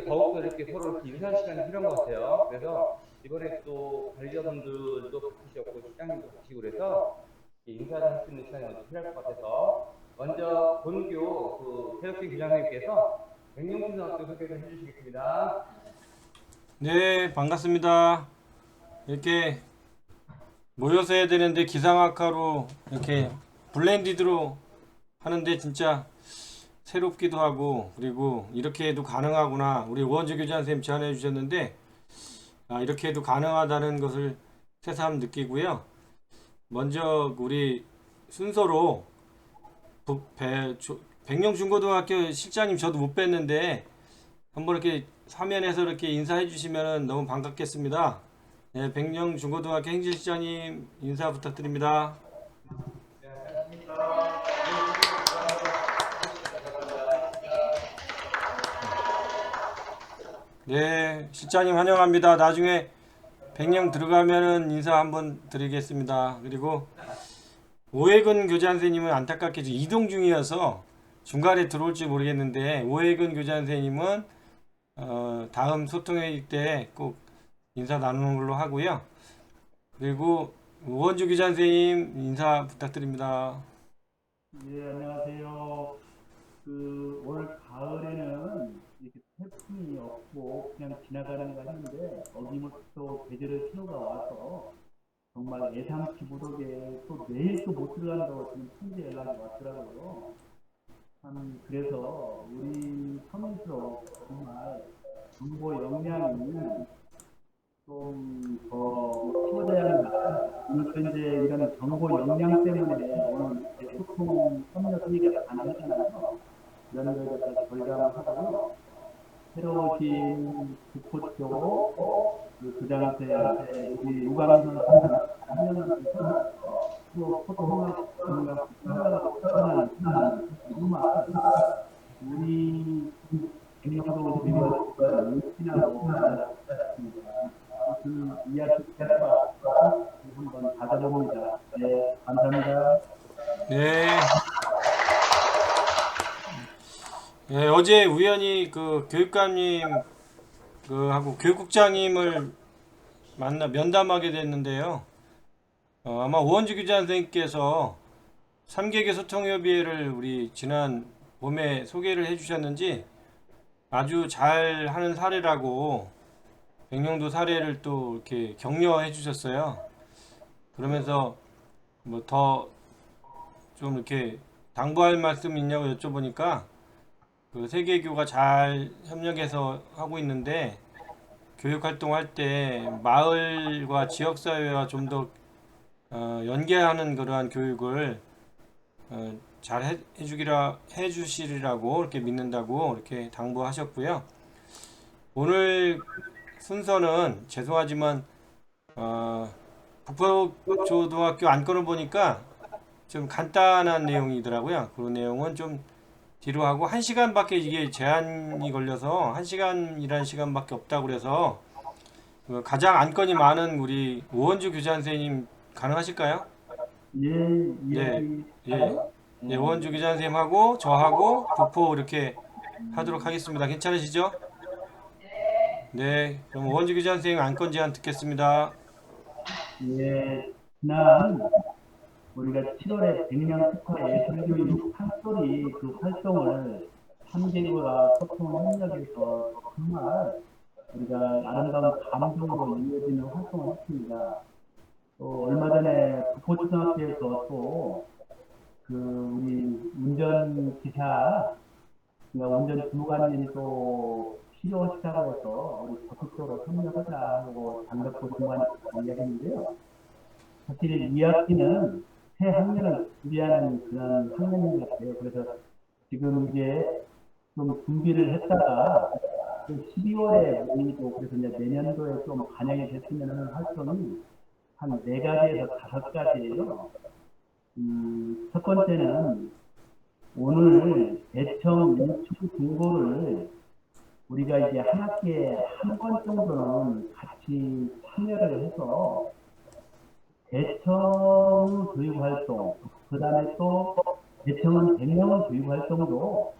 더욱더 이렇게 서로 이렇게 인사할 시간이 필요한 것 같아요. 그래서 이번에 또 관리자분들도 바쁘셨고 실장님도 바쁘시고 그래서 인사할 수 있는 시간이 먼저 필요할 것 같아서 먼저 본교 개혁진 교장님께서 백령초등학교 소개를 해주시겠습니다. 네, 반갑습니다. 이렇게 모여서 해야 되는데 기상학과로 이렇게 블렌디드로 하는데 진짜 새롭기도 하고, 그리고 이렇게 해도 가능하구나. 우리 오원주 교장 선생님 제안해 주셨는데 이렇게 해도 가능하다는 것을 새삼 느끼고요. 먼저 우리 순서로 백령중고등학교 실장님 저도 못 뵀는데 한번 이렇게 화면에서 이렇게 인사해 주시면 너무 반갑겠습니다. 네, 백령중고등학교 행실시장님 인사 부탁드립니다. 네, 실장님 환영합니다. 나중에 백령 들어가면은 인사 한번 드리겠습니다. 그리고 오해근 교장 선생님은 안타깝게 지금 이동 중이어서 중간에 들어올지 모르겠는데, 오해근 교장 선생님은 다음 소통회의 때 꼭 인사 나누는 걸로 하고요. 그리고 우원주 교장 선생님 인사 부탁드립니다. 예, 안녕하세요. 올 가을에는 이렇게 태풍이 없고 그냥 지나가는 거 했는데 어김없이 또 계절의 신호가 와서 정말 예상치 못하게 또 내일 또 못 들어간다고 지금 통제 연락이 왔더라고요. 참 그래서 우리 서민스러 정말 정보 역량이 좀 더 키워져야 한다. 오늘 또 이제 이런 정보 역량 때문에 오늘 소통 협력 회의가 가능하잖아요. 이런 거에 대해서 절감을 하고 새로우신 국토교 교장한테 우리 우광선 한명한테서 또 소통하고 생각하고 편안한 정말 우리 경영도 재미가 일진하고 그 이야기 해봐 한번 받아봅니다. 네, 감사합니다. 네. 네, 어제 우연히 그 교육감님 하고 교육국장님을 면담하게 됐는데요. 아마 오원주 교장 선생님께서 3개개 소통협의회를 우리 지난 봄에 소개를 해주셨는지 아주 잘 하는 사례라고 백령도 사례를 또 이렇게 격려해 주셨어요. 그러면서 뭐 더 좀 이렇게 당부할 말씀 있냐고 여쭤보니까 그 세계교가 잘 협력해서 하고 있는데 교육 활동할 때 마을과 지역사회와 좀 더 연계하는 그러한 교육을 잘 해주시리라고 이렇게 믿는다고 이렇게 당부하셨고요. 오늘 순서는 죄송하지만 북포초등학교 안건을 보니까 좀 간단한 내용이더라고요. 그 내용은 좀 뒤로 하고 1시간밖에 이게 제한이 걸려서 1시간이라는 시간밖에 없다고 그래서 가장 안건이 많은 우리 오원주 교장 선생님 가능하실까요? 예, 네, 예, 이야기하요? 예, 오원주 교장 선생님하고 저하고 북포 이렇게 하도록 하겠습니다. 괜찮으시죠? 네, 그럼 오원주 교장 선생님 안건 제안 듣겠습니다. 예, 지난 우리가 7월에 백년 특화 예술교육 판소리 그 활동을 3개국과 소통 협력해서 정말 우리가 아름다운 감동으로 이어지는 활동을 했습니다. 또 얼마 전에 북포초등학교에서 또 우리 운전기사, 그러니까 운전 주무관님이 또 필요하시다고 해서 우리 적극적으로 협력하자고 장덕호 주무관님 이야기했는데요. 사실 2학기는 새 학년을 준비하는 그런 학년인 것 같아요. 그래서 지금 이제 좀 준비를 했다가 12월에 모이고 그래서 이제 내년도에 좀 반영이 됐으면 하는 활동이 한 4가지에서 5가지예요. 첫 번째는 오늘 대청 인출 공고를 우리가 이제 한 학기에 한 번 정도는 같이 참여를 해서 대청 교육활동, 그 다음에 또 대청은 100명 교육활동도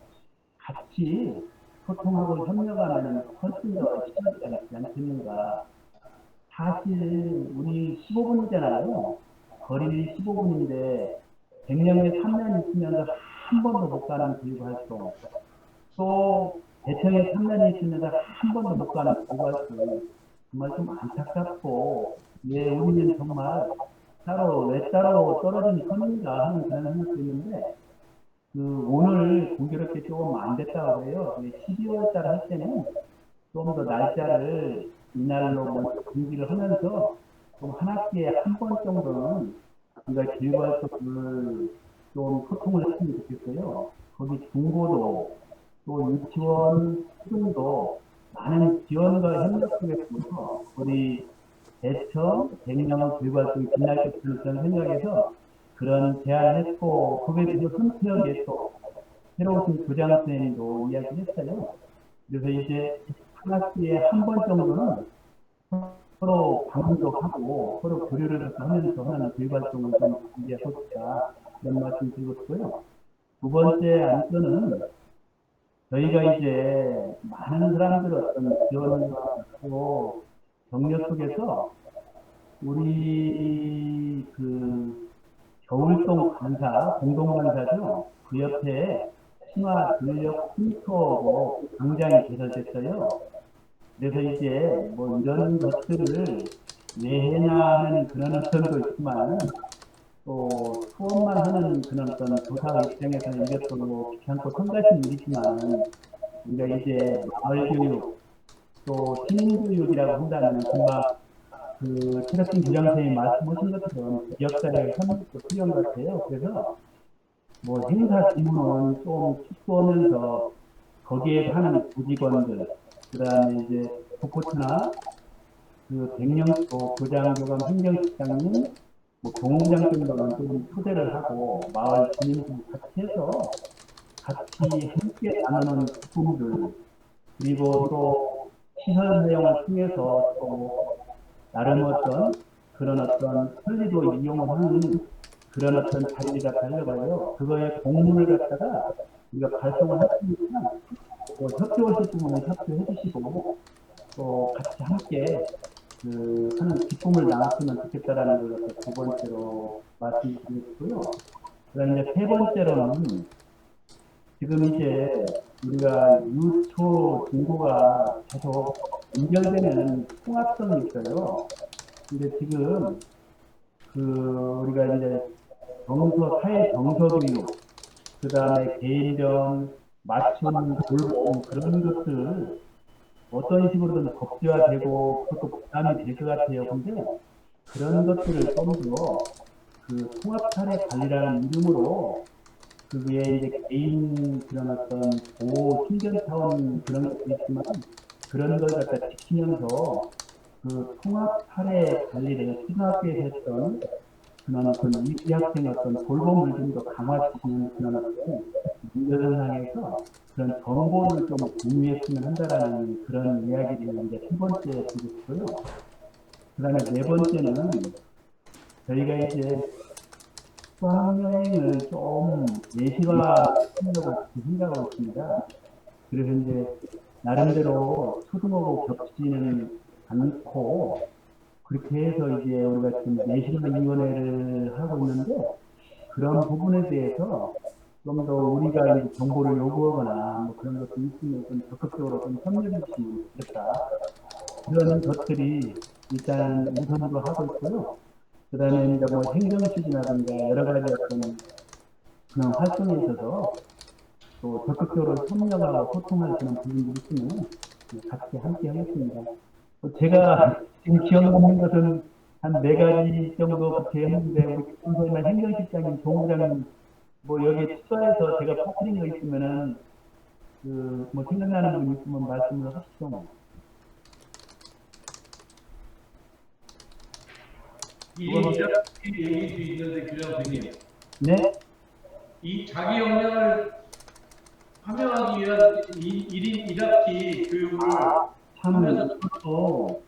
같이 소통하고 협력하는 훨씬 더 시간이 있지 않겠는가. 사실 우리 15분이잖아요. 거리는 15분인데 100년에 3년 있으면서 한 번도 못 가는 교육활동, 또 대청에 3년이 있으면서 한 번도 못 가는 교육활동, 정말 좀 안타깝고, 예, 우리는 정말 왜 따로 떨어진 선인가 하는 그런 생각도 있는데, 오늘 공교롭게 조금 안 됐다고 해요. 12월 달 할 때는 좀 더 날짜를 이날로 먼저 공지를 하면서 좀 한 학기에 한 번 정도는 우리가 교육활동을 좀 소통을 했으면 좋겠어요. 거기 중고도 또 유치원, 초중도 많은 지원과 협력 속에서 우리 대처, 백령 교육활동이 빛날 것이라는 그런 생각에서 그런 제안을 했고, 거기에 대해서 흔쾌하게 또 새로운 교장 선생님도 이야기를 했어요. 그래서 이제 한 학기에 한 번 정도는 서로 방문도 하고 서로 교류를 하면서 하는 교육활동을 좀 준비하고 싶다. 이런 말씀 드리고 싶고요. 두 번째 안건은 저희가 이제 많은 사람들 어떤 지원과 또 격려 속에서 우리 겨울동 간사, 공동간사죠. 그 옆에 심화 근력 쉼터고 광장이 개설됐어요. 그래서 이제 뭐 이런 것들을 왜 해나 하는 그런 의견도 있지만 또 수업만 하는 그런 어떤 교사 입장에서는 이것도 뭐 귀찮고 성가신 일이지만 우리가 이제 마을교육 또 시민교육이라고 한다면 금방 최덕진 교장 선생님이 말씀하신 것처럼 지역사회의 협력도 필요한 것 같아요. 그래서 뭐 행사 지문은 좀 축소하면서 거기에 하는 조직원들, 그 다음에 이제 복코트나 백령도 교장, 교감, 행정실장님, 뭐 공무장 정도는 좀 초대를 하고 마을 주민들 같이 해서 같이 함께 나누는 기쁨들, 그리고 또 시설 사용을 통해서 또 나름 어떤 그런 어떤 편리도 이용을 하는 그런 어떤 자리가 달려가요. 그거에 공문을 갖다가 우리가 발송을 했으니까 또 협조하실 부분은 협조해 주시고 또 같이 함께 하는 기쁨을 나눴으면 좋겠다라는 걸 두 번째로 말씀드리고요. 그다음에 이제 세 번째로는 지금 이제 우리가 유초 중고가 계속 연결되는 통합성이 있어요. 근데 지금 우리가 이제 사회 정서 교육, 그 다음에 개인정, 맞춤, 돌봄 그런 것들 어떤 식으로든 법제화되고 그것도 부담이 될 것 같아요. 근데 그런 것들을 좀 더 통합 사례 관리라는 이름으로 그게 이제 개인 그런 어떤 보호 신변 차원 그런 것도 있지만 그런 걸 갖다 지키면서 통합 사례 관리를 초등학교에서 했던 그런 어떤 이학생 어떤 돌봄을 좀 더 강화시키는 그런 어떤 문제상에서 그런 정보를 좀 공유했으면 한다라는 그런 이야기를 이제 세 번째 드리고 싶고요. 그 다음에 네 번째는 저희가 이제 수학여행을 좀 예시화하려고 생각하고 있습니다. 그래서 이제 나름대로 초등하고 겹치지는 않고 그렇게 해서 이제 우리가 지금 예시화위원회를 하고 있는데 그런 부분에 대해서 좀 더 우리가 이제 정보를 요구하거나 뭐 그런 것도 있으면 좀 적극적으로 좀 협력해 주시면 좋겠다. 그런 것들이 일단 우선으로 하고 있고요. 그 다음에 이제 뭐 행정실이라든가 여러 가지 어떤 그런 활동에 있어서 또 적극적으로 협력하고 소통할 그런 부분들이 있으면 같이 함께 하겠습니다. 제가 지금 기억나는 것은 한 4가지 정도 그렇게 했는데 우리 선생님 행정실장님, 동부장님 뭐 여기에 추가해서 제가 퍼뜨린 거 있으면은 뭐 생각나는 분 있으면 말씀을 하시죠. 이렇게 얘기도 있는데 교장 선생님, 네? 이 자기 역량을 함양하기 위한 1인 1학기 교육을 참 하면서 또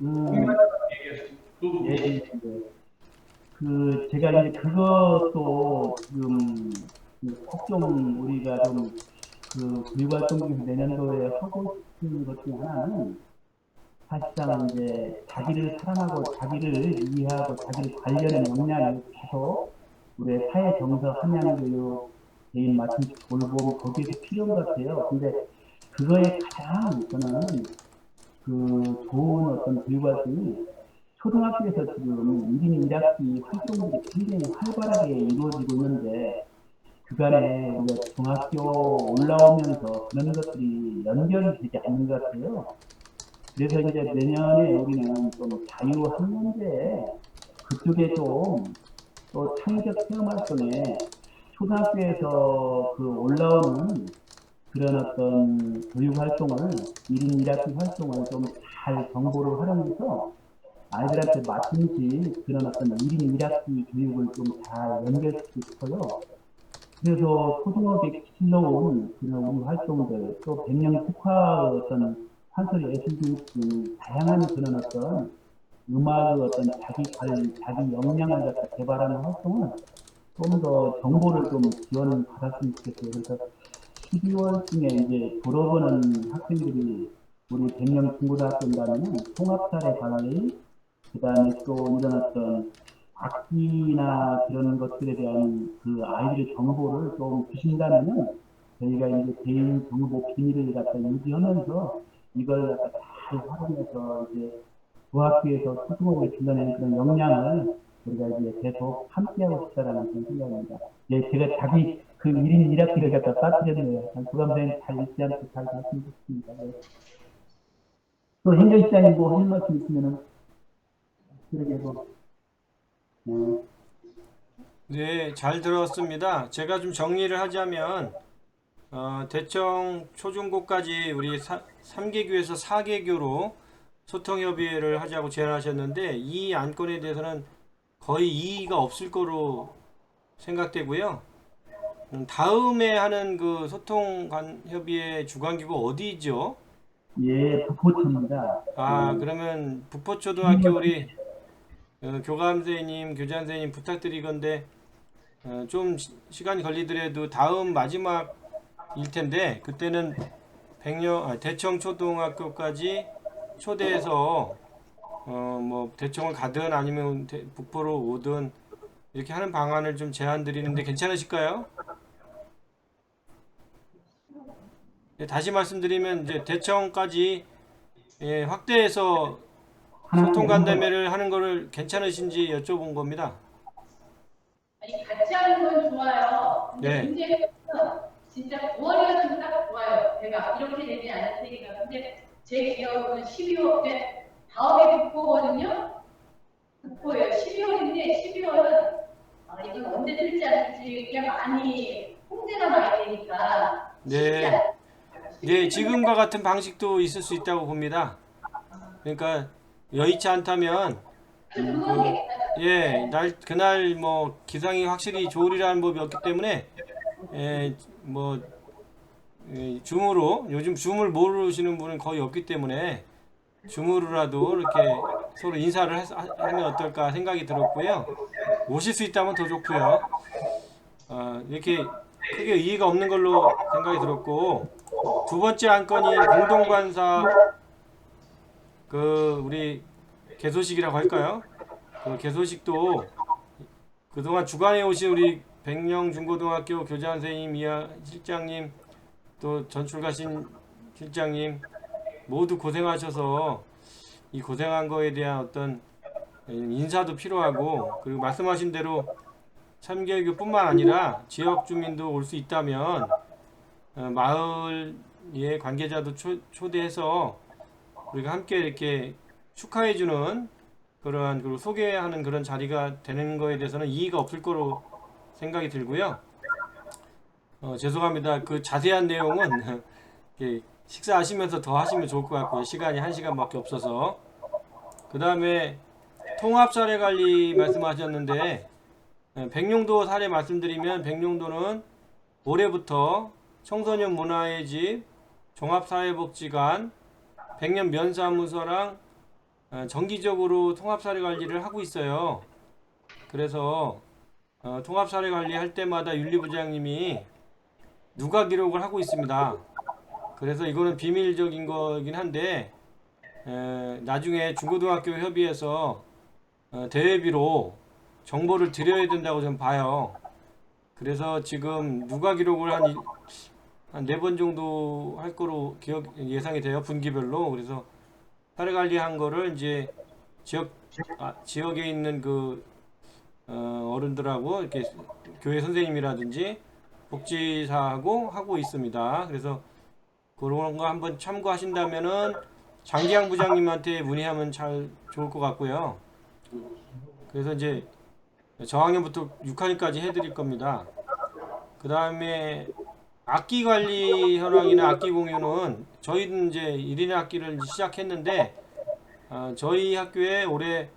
얘기했어요. 예. 제가 이제 그것도 지금 꼭 좀 우리가 좀 교육활동 중에서 내년도에 하고 싶은 것 중에 하나는 사실상 이제 자기를 사랑하고 자기를 이해하고 자기를 관리하는 역량이 계속 우리 사회 정서, 함양 교육, 개인 맞춤식 돌봄 거기에서 필요한 것 같아요. 근데 그거에 가장 저는 그 좋은 어떤 교육 활동이 초등학교에서 지금 1인 1학기 활동들이 굉장히 활발하게 이루어지고 있는데 그간에 우리가 중학교 올라오면서 그런 것들이 연결이 되지 않는 것 같아요. 그래서 이제 내년에 우리는 좀 자유학년제에 그쪽에 좀 또 창의적 체험 활동에 초등학교에서 그 올라오는 그런 어떤 교육 활동을 1인 1학기 활동을 좀 잘 정보를 활용해서 아이들한테 맞춤식 그런 어떤 1인 1학기 교육을 좀 잘 연결시키고 싶어요. 그래서 초등학교 실러온 그런 우리 활동들 또 백령 특화 어떤 판소리 예술교육 등 다양한 그런 어떤 음악의 어떤 자기 관리, 자기 역량을 갖다 개발하는 활동은 좀 더 정보를 좀 지원받았으면 좋겠어요. 그래서 12월쯤에 이제 졸업하는 학생들이 우리 백령 중고등학교라면 통합사례 관리, 그 다음에 또 이런 어떤 악기나 그런 것들에 대한 그 아이들의 정보를 좀 주신다면은 저희가 이제 개인 정보 비밀을 갖다 유지하면서 이걸 갖다 잘 활용해서 이제 중학교에서 초등학교에 길러내는 그런 역량을 우리가 이제 계속 함께하고 싶다라는 그런 생각입니다. 예, 제가 자기 그 1인 1학기를 갖다 빠뜨렸네요. 부감사님 잘 잊지 않고 잘 말씀드렸습니다. 네. 또 행정시장님 뭐 하실 말씀 있으면은 그러게 뭐. 네, 잘 들었습니다. 제가 좀 정리를 하자면 대청 초중고까지 우리 3개교에서 4개교로 소통협의회를 하자고 제안하셨는데 이 안건에 대해서는 거의 이의가 없을 거로 생각되고요. 다음에 하는 그 소통협의회 주관기구 어디죠? 예, 부포초입니다. 그러면 부포초등학교 우리 교감선생님, 교장선생님 부탁드리건데 좀 시간이 걸리더라도 다음 마지막일 텐데 그때는 대청 초등학교까지 초대해서 뭐 대청을 가든 아니면 북포로 오든 이렇게 하는 방안을 좀 제안 드리는데 괜찮으실까요? 네, 다시 말씀드리면 이제 대청까지 확대해서 소통 간담회를 하는 거를 괜찮으신지 여쭤본 겁니다. 아니 같이 하는 건 좋아요. 근데 네. 문제는 진짜 9월이었으면 딱 좋아요. 제가 이렇게 되지 않을 테니까. 근데 제 기억은 12월 때 다음에 북포거든요. 북포예요. 12월인데 12월은 이건 언제 될지 안 될지 그냥 많이 홍대가 많이 되니까. 네. 네, 지금과 같은 방식도 있을 수 있다고 봅니다. 그러니까 여의치 않다면 그날 뭐 기상이 확실히 좋으리라는 법이 없기 때문에 줌으로 요즘 줌을 모르시는 분은 거의 없기 때문에 줌으로라도 이렇게 서로 인사를 하면 어떨까 생각이 들었고요. 오실 수 있다면 더 좋고요. 이렇게 크게 의의가 없는 걸로 생각이 들었고 두 번째 안건이 공동관사 우리 개소식이라고 할까요? 그 개소식도 그동안 주관해 오신 우리 백령 중고등학교 교장 선생님, 이하 실장님, 또 전출 가신 실장님 모두 고생하셔서 이 고생한 거에 대한 어떤 인사도 필요하고 그리고 말씀하신 대로 참교육뿐만 아니라 지역 주민도 올 수 있다면 마을의 관계자도 초대해서 우리가 함께 이렇게 축하해주는 그러한 그리고 소개하는 그런 자리가 되는 거에 대해서는 이의가 없을 거로 생각이 들고요. 죄송합니다. 그 자세한 내용은 식사하시면서 더 하시면 좋을 것 같고요. 시간이 1시간밖에 없어서. 그 다음에 통합 사례 관리 말씀하셨는데 백령도 사례 말씀드리면 백령도는 올해부터 청소년 문화의 집, 종합사회복지관, 백년 면사무소랑 정기적으로 통합사례 관리를 하고 있어요. 그래서 통합사례 관리할 때마다 윤리부장님이 누가 기록을 하고 있습니다. 그래서 이거는 비밀적인 거긴 한데 나중에 중고등학교 협의회에서 대회비로 정보를 드려야 된다고 좀 봐요. 그래서 지금 누가 기록을 한 4번 정도 할 거로 예상이 돼요. 분기별로. 그래서 사례 관리한 거를 이제 지역에 있는 그 어른들하고 이렇게 교회 선생님이라든지 복지사하고 하고 있습니다. 그래서 그런 거 한번 참고하신다면은 장기양 부장님한테 문의하면 좋을 것 같고요. 그래서 이제 저학년부터 6학년까지 해드릴 겁니다. 그 다음에 악기 관리 현황이나 악기 공유는 저희는 이제 1인의 악기를 시작했는데 저희 학교에 올해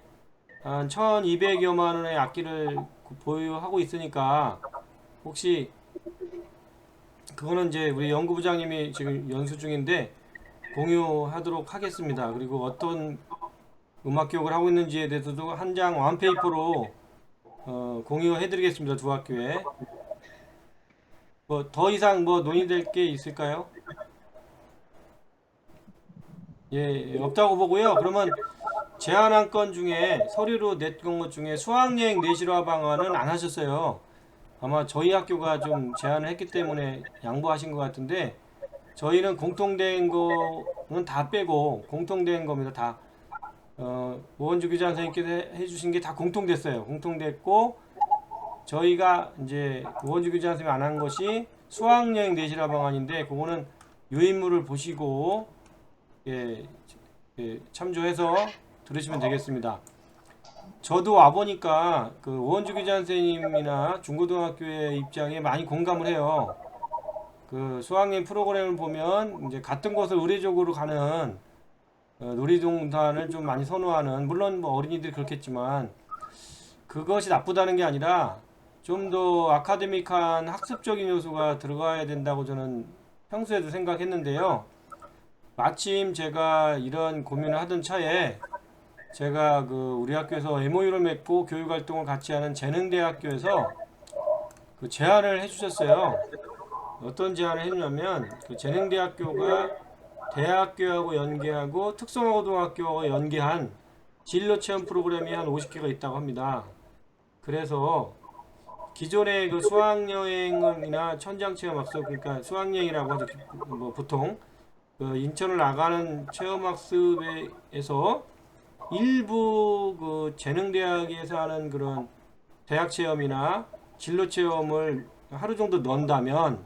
한 1200여만 원의 악기를 보유하고 있으니까 혹시 그거는 이제 우리 연구부장님이 지금 연수 중인데 공유하도록 하겠습니다. 그리고 어떤 음악 교육을 하고 있는지에 대해서도 한 장 원페이퍼로 공유해드리겠습니다. 두 학교에. 뭐 더 이상 뭐 논의될 게 있을까요? 예, 없다고 보고요. 그러면 제안한 건 중에 서류로 냈던 것 중에 수학여행 내실화 방안은 안 하셨어요. 아마 저희 학교가 좀 제안을 했기 때문에 양보하신 것 같은데 저희는 공통된 거는 다 빼고 공통된 겁니다. 다 오원주 교장 선생님께서 해주신 게 다 공통됐어요. 공통됐고 저희가 이제 오원주 교장 선생님이 안 한 것이 수학여행 내실화 방안인데 그거는 요인물을 보시고 참조해서 들으시면 되겠습니다. 저도 와보니까 그 오원주 교장 선생님이나 중고등학교의 입장에 많이 공감을 해요. 그 수학여행 프로그램을 보면 이제 같은 곳을 의례적으로 가는 놀이동산을 좀 많이 선호하는, 물론 뭐 어린이들이 그렇겠지만 그것이 나쁘다는 게 아니라 좀 더 아카데믹한 학습적인 요소가 들어가야 된다고 저는 평소에도 생각했는데요. 마침 제가 이런 고민을 하던 차에 제가 그 우리 학교에서 MOU를 맺고 교육활동을 같이 하는 재능대학교에서 그 제안을 해주셨어요. 어떤 제안을 했냐면 그 재능대학교가 대학교하고 연계하고 특성화고등학교하고 연계한 진로체험 프로그램이 한 50개가 있다고 합니다. 그래서 기존의 그 수학여행이나 천장체험학습, 그러니까 수학여행이라고 하죠. 뭐 보통 그 인천을 나가는 체험학습에서 일부 그 재능대학에서 하는 그런 대학체험이나 진로체험을 하루 정도 넣는다면,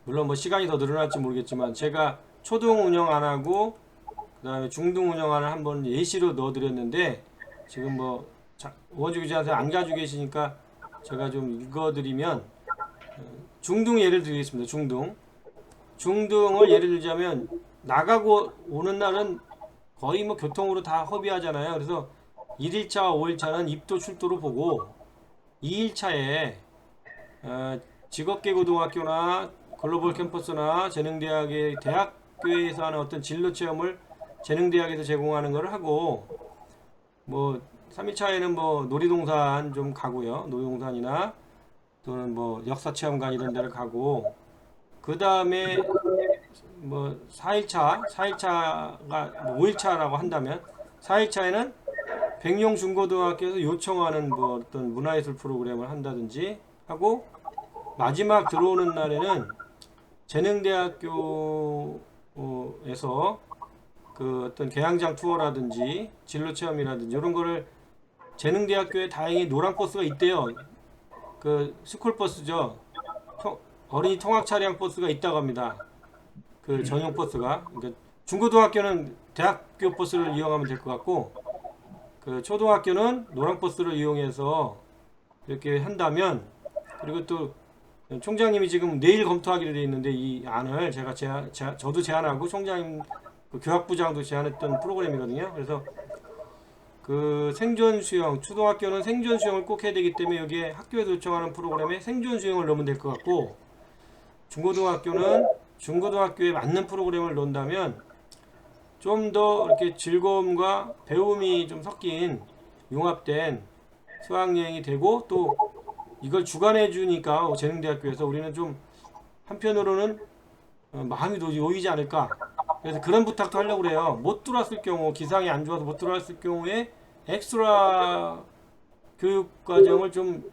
물론 뭐 시간이 더 늘어날지 모르겠지만 제가 초등 운영 안 하고 그 다음에 중등 운영안을 한번 예시로 넣어드렸는데 지금 뭐 오원주 교장한테 안 가지고 계시니까 제가 좀 읽어드리면 중등 예를 드리겠습니다. 중등을 예를 들자면 나가고 오는 날은 거의 뭐 교통으로 다 허비하잖아요. 그래서 1일차와 5일차는 입도 출도로 보고 2일차에 직업계고등학교나 글로벌 캠퍼스나 재능대학의 대학교에서 하는 어떤 진로체험을 재능대학에서 제공하는 걸 하고, 뭐 3일차에는 뭐 놀이동산 좀 가고요. 놀이동산이나 또는 뭐 역사체험관 이런 데를 가고, 그 다음에 뭐 4일차가 5일차라고 한다면 4일차에는 백룡중고등학교에서 요청하는 뭐 어떤 문화예술 프로그램을 한다든지 하고, 마지막 들어오는 날에는 재능대학교에서 그 어떤 개항장 투어라든지 진로체험이라든지 이런 거를, 재능대학교에 다행히 노란버스가 있대요. 그 스쿨버스죠. 어린이 통학차량 버스가 있다고 합니다. 그 전용 버스가. 그러니까 중고등학교는 대학교 버스를 이용하면 될 것 같고, 그 초등학교는 노란버스를 이용해서 이렇게 한다면, 그리고 또 총장님이 지금 내일 검토하기로 되어 있는데 이 안을 저도 제안하고 총장님 그 교학부장도 제안했던 프로그램이거든요. 그래서 그 생존 수영, 초등학교는 생존 수영을 꼭 해야 되기 때문에 여기에 학교에서 요청하는 프로그램에 생존 수영을 넣으면 될 것 같고, 중고등학교는 중고등학교에 맞는 프로그램을 넣는다면 좀 더 이렇게 즐거움과 배움이 좀 섞인 융합된 수학여행이 되고, 또 이걸 주관해 주니까 재능대학교에서 우리는 좀 한편으로는 마음이 놓이지 않을까. 그래서 그런 부탁도 하려고 그래요. 못 들어왔을 경우, 기상이 안 좋아서 못 들어왔을 경우에 엑스트라 교육 과정을 좀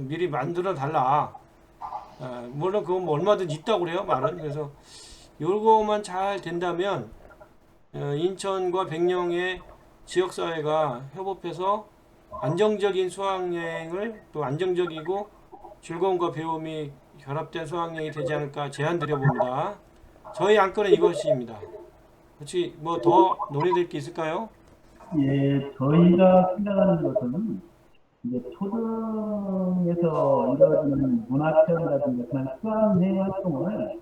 미리 만들어 달라. 물론 그건 뭐 얼마든지 있다고 그래요, 말은. 그래서 요거만 잘 된다면 인천과 백령의 지역사회가 협업해서 안정적인 수학여행을, 또 안정적이고 즐거움과 배움이 결합된 수학여행이 되지 않을까 제안 드려봅니다. 저희 안건은 이것입니다. 혹시 뭐 더 논의될 게 있을까요? 예, 저희가 생각하는 것은 이제 초등에서 이루어지는 문화체험이라든가 그런 수학여행 활동을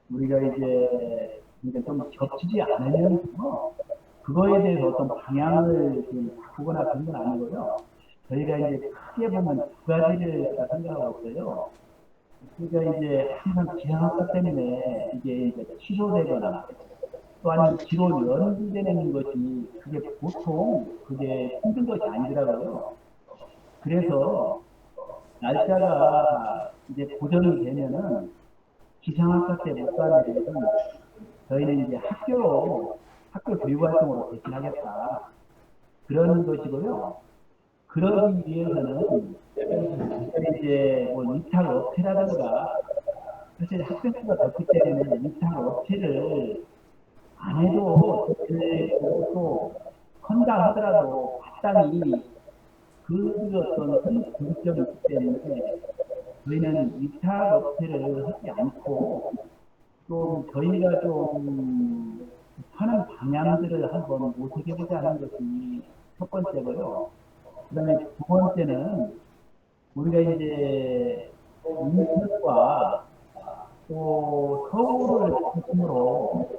우리가 이제 좀 겹치지 않으면서 그거에 대해서 어떤 방향을 좀 바꾸거나 그런 건 아니고요. 저희가 이제 크게 보면 두 가지를 갖다 생각하고 있어요. 그러니까 이제 항상 지상학과 때문에 이게 이제 취소되거나 또 아니면 뒤로 연기되는 것이 그게 보통 그게 힘든 것이 아니더라고요. 그래서 날짜가 이제 고정이 되면은 기상학과 때 못 가는 데는 저희는 이제 학교 교육 활동으로 대신하겠다. 그런 것이고요. 그러기 위해서는 이제 뭐 위탁 업체라든가 사실 학생 수가 적기 때문에 위탁 업체를 안 해도 또 헌다 하더라도 마땅히 그 어떤 공적이 있기 때문에 저희는 위탁 업체를 하지 않고 또 저희가 좀 하는 방향들을 한번 모색해보자 하는 것이 첫 번째고요. 그 다음에 두 번째는 우리가 이제 인천과 또 서울을 중심으로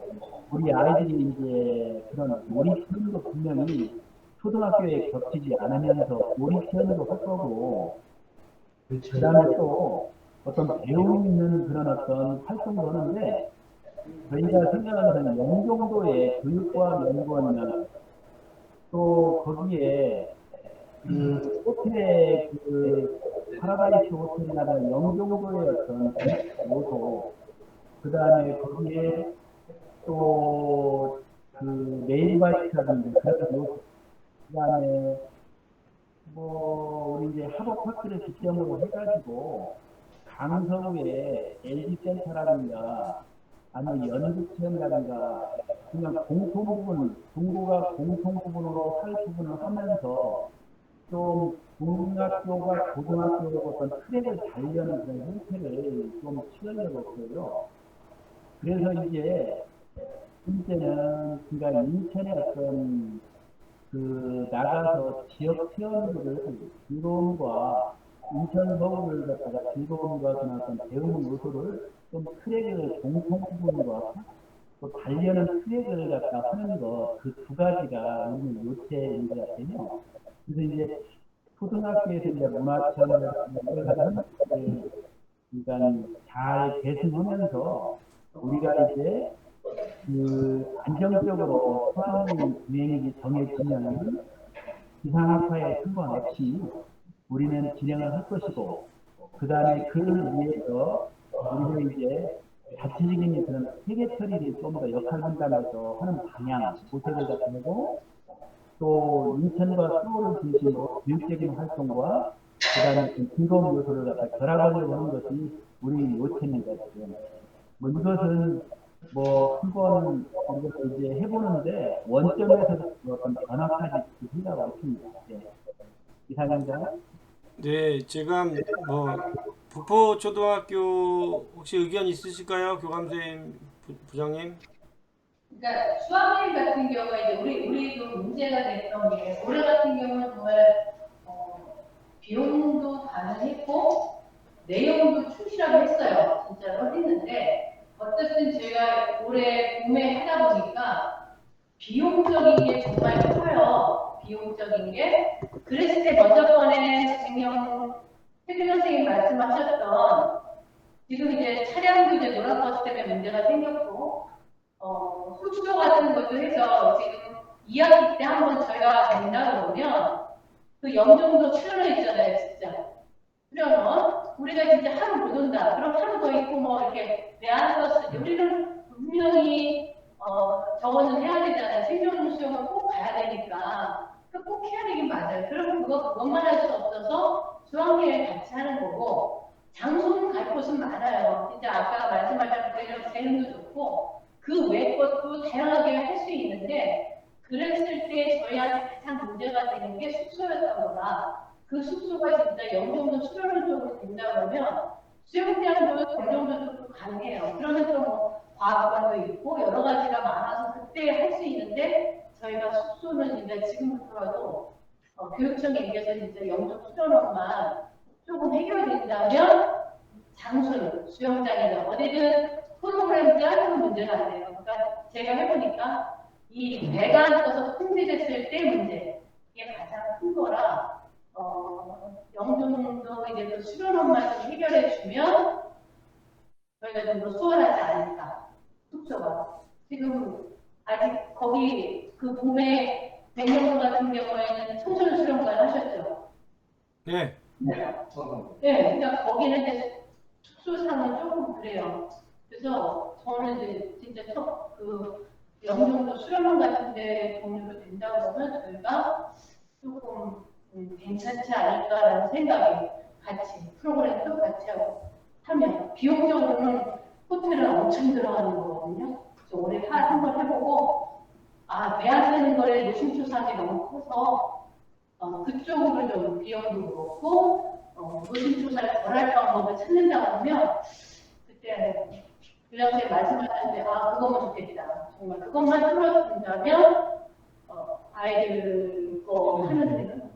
우리 아이들이 이제 그런 몰입편도 분명히 초등학교에 겹치지 않으면서 몰입편으로 할 거고, 그 다음에 또 어떤 배움 있는 그런 어떤 활동도 하는데, 저희가 생각하는 영종도의 교육과학연구원이나 또 거기에 그 호텔의 그 파라다이스 호텔이나 영종도의 어떤 요소, 그 다음에 거기에 또 그 레일바이크라든지 그런 요소, 그 다음에 뭐 우리 이제 하버파크를 기점으로 해가지고 강서구에 LG센터라든가 아니면 연극체험이라든가 그냥 공통 부분으로 할 부분을 하면서 좀 중학교가 고등학교로 어떤 트랙을 달려는 그런 형태를 좀 취하려고 했어요. 그래서 이제는 그러니까 인천의 어떤 그 나가서 지역 체험들을 즐거움과 인천 서울을 갖다가 즐거움과 그런 어떤 배우는 요소를 좀 트랙을 공통 부분과 또 달려는 트랙을 갖다 하는 것 그 두 가지가 우리는 요체인 것 같아요. 그래서 이제 초등학교에서 이제 문화체험을 하는 것을 그러니까 잘 계승하면서 우리가 이제 그 안정적으로 수학여행 유행이 정해지면 기상학과에 상관없이 우리는 진행을 할 것이고, 그 다음에 그를 위해서 우리는 이제 자체적인 그런 세계 처리를 좀 더 역할 분담해서 하는 방향, 모색을 갖다 내고, 또 인천과 서울을 중심으로 교육적인 활동과 그 다음에 즐거운 요소를 갖다 결합하려고 하는 것이 우리 요체입니다. 뭐 이것은 뭐 한번 우리가 이제 해보는데 원점에서 어떤 변화까지 생각하고 있습니다. 네. 이상입니다. 네, 지금 뭐 북포초등학교 혹시 의견 있으실까요, 교감선생님, 부장님? 그러니까 수학여행 같은 경우가 이제 우리도 문제가 됐던 게 올해 같은 경우는 정말 비용도 가능했고 내용도 충실하게 했어요. 진짜로 했는데 어쨌든 제가 올해 봄에 하다 보니까 비용적인 게 정말 커요. 비용적인 게. 그랬을 때 먼저 번에 백령 태균 선생님 말씀하셨던 지금 이제 차량도 이제 노란버스 때문에 문제가 생겼고 숙소 같은 것도 해서 지금 2학기 때 한번 저희가 된다고 보면 그 영종도 출연을 있잖아요, 진짜. 출연은 우리가 진짜 하루 못 온다. 그럼 하루 더 있고 뭐 이렇게 내안버스 우리는 분명히 저거는 해야 되잖아요. 생존 수영을 꼭 가야 되니까 꼭 해야 되긴 맞아요. 그럼 그것만 할 수 없어서 수학여행 같이 하는 거고 장소는 갈 곳은 많아요. 진짜 아까 말씀하신 재능도 좋고 그 외 것도 다양하게 할 수 있는데 그랬을 때 저희한테 가장 문제가 되는 게 숙소였다거나 그 숙소가 진짜 어느 정도 수련을 좀 된다 그러면 수영장도 어느 정도 좀 가능해요. 그러면 또 과학관도 있고 여러 가지가 많아서 그때 할 수 있는데 저희가 숙소는 진짜 지금부터라도 교육청 얘기해서 진짜 영적 수련원만 조금 해결된다면 장소는 수영장이나 어디든 프로그램 짜는 문제가 안 돼요. 그러니까 제가 해보니까 이 배가 앉아서 통제됐을 때 문제 이게 가장 큰 거라 영종도 이제 그 수련원만 좀 해결해 주면 저희가 좀 더 수월하지 않을까. 숙소가 지금 아직 거기 그 봄에 백령도 같은 경우에는 청소년 수련관 하셨죠? 네. 네, 그러니까 거기는 이제 숙소상은 조금 그래요. 그래서 저는 이제 진짜 그 영종도 수련원 같은데 종류로 된다고 하면 저희가 조금 괜찮지 않을까라는 생각이 같이 프로그램도 같이 하고 하면 비용적으로는 호텔은 엄청 들어가는 거거든요. 그래서 올해 한번 해보고 배합하는 거에 노심초사하기 너무 커서 그쪽으로 좀 비용도 그렇고 노심초사를 덜할 방법을 찾는다고 하면 그때 그 당시에 말씀하셨는데 그거면 좋겠다. 정말 그것만 풀어준다면 아이들 거 하는 데는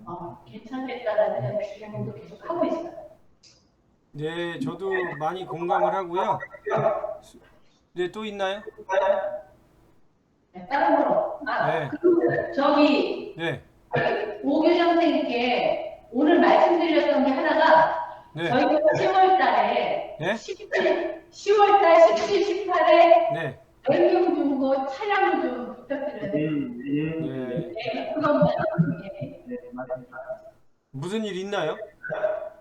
괜찮겠다라는 생각도 계속 하고 있어요. 네, 저도 많이 공감을 하고요. 네, 또 있나요? 네, 다른 거로. 네. 그리고 저기 네. 오규 선생님께 오늘 말씀드렸던 게 하나가 네. 저희가 10월 달에 네? 10월 달 17, 18에 네. 연경 중고 차량을 좀 부탁드려요. 네. 네, 그것만. 무슨 일 있나요?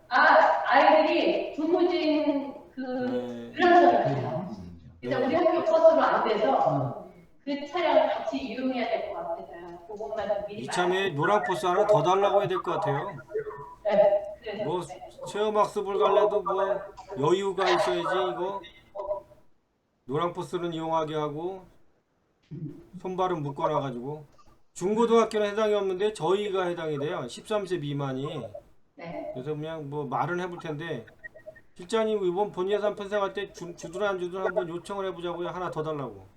아이들이 부모진 유람선을 타요. 그래서 우리 학교 버스로 안 돼서 그 차량을 같이 이용해야 될 것 같아요. 그것만 좀 미리 이참에 노랑버스 하나 더 달라고 해야 될 것 같아요. 네, 그래서 뭐 체험학습을 갈래도 뭐 여유가 있어야지 이거. 노랑버스는 이용하게 하고 손발은 묶어놔가지고 중고등학교는 해당이 없는데 저희가 해당이 돼요. 13세 미만이. 네. 그래서 그냥 뭐 말은 해볼 텐데 실장님 이번 본예산 편성할 때 주든 안 주든 한번 요청을 해보자고요. 하나 더 달라고.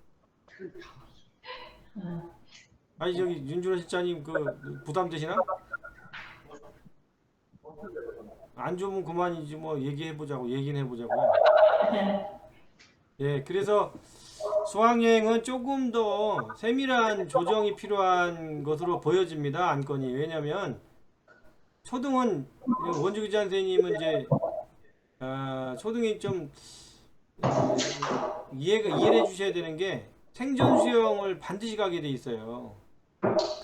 아니 저기 윤준호 실장님 그 부담되시나? 안 주면 그만이지 뭐 얘기는 해보자고요. 예, 그래서 수학여행은 조금 더 세밀한 조정이 필요한 것으로 보여집니다. 안건이. 왜냐면 초등은 원주기자 선생님은 이제 초등이 좀 이해를 해주셔야 되는 게 생존 수영을 반드시 가게 돼 있어요.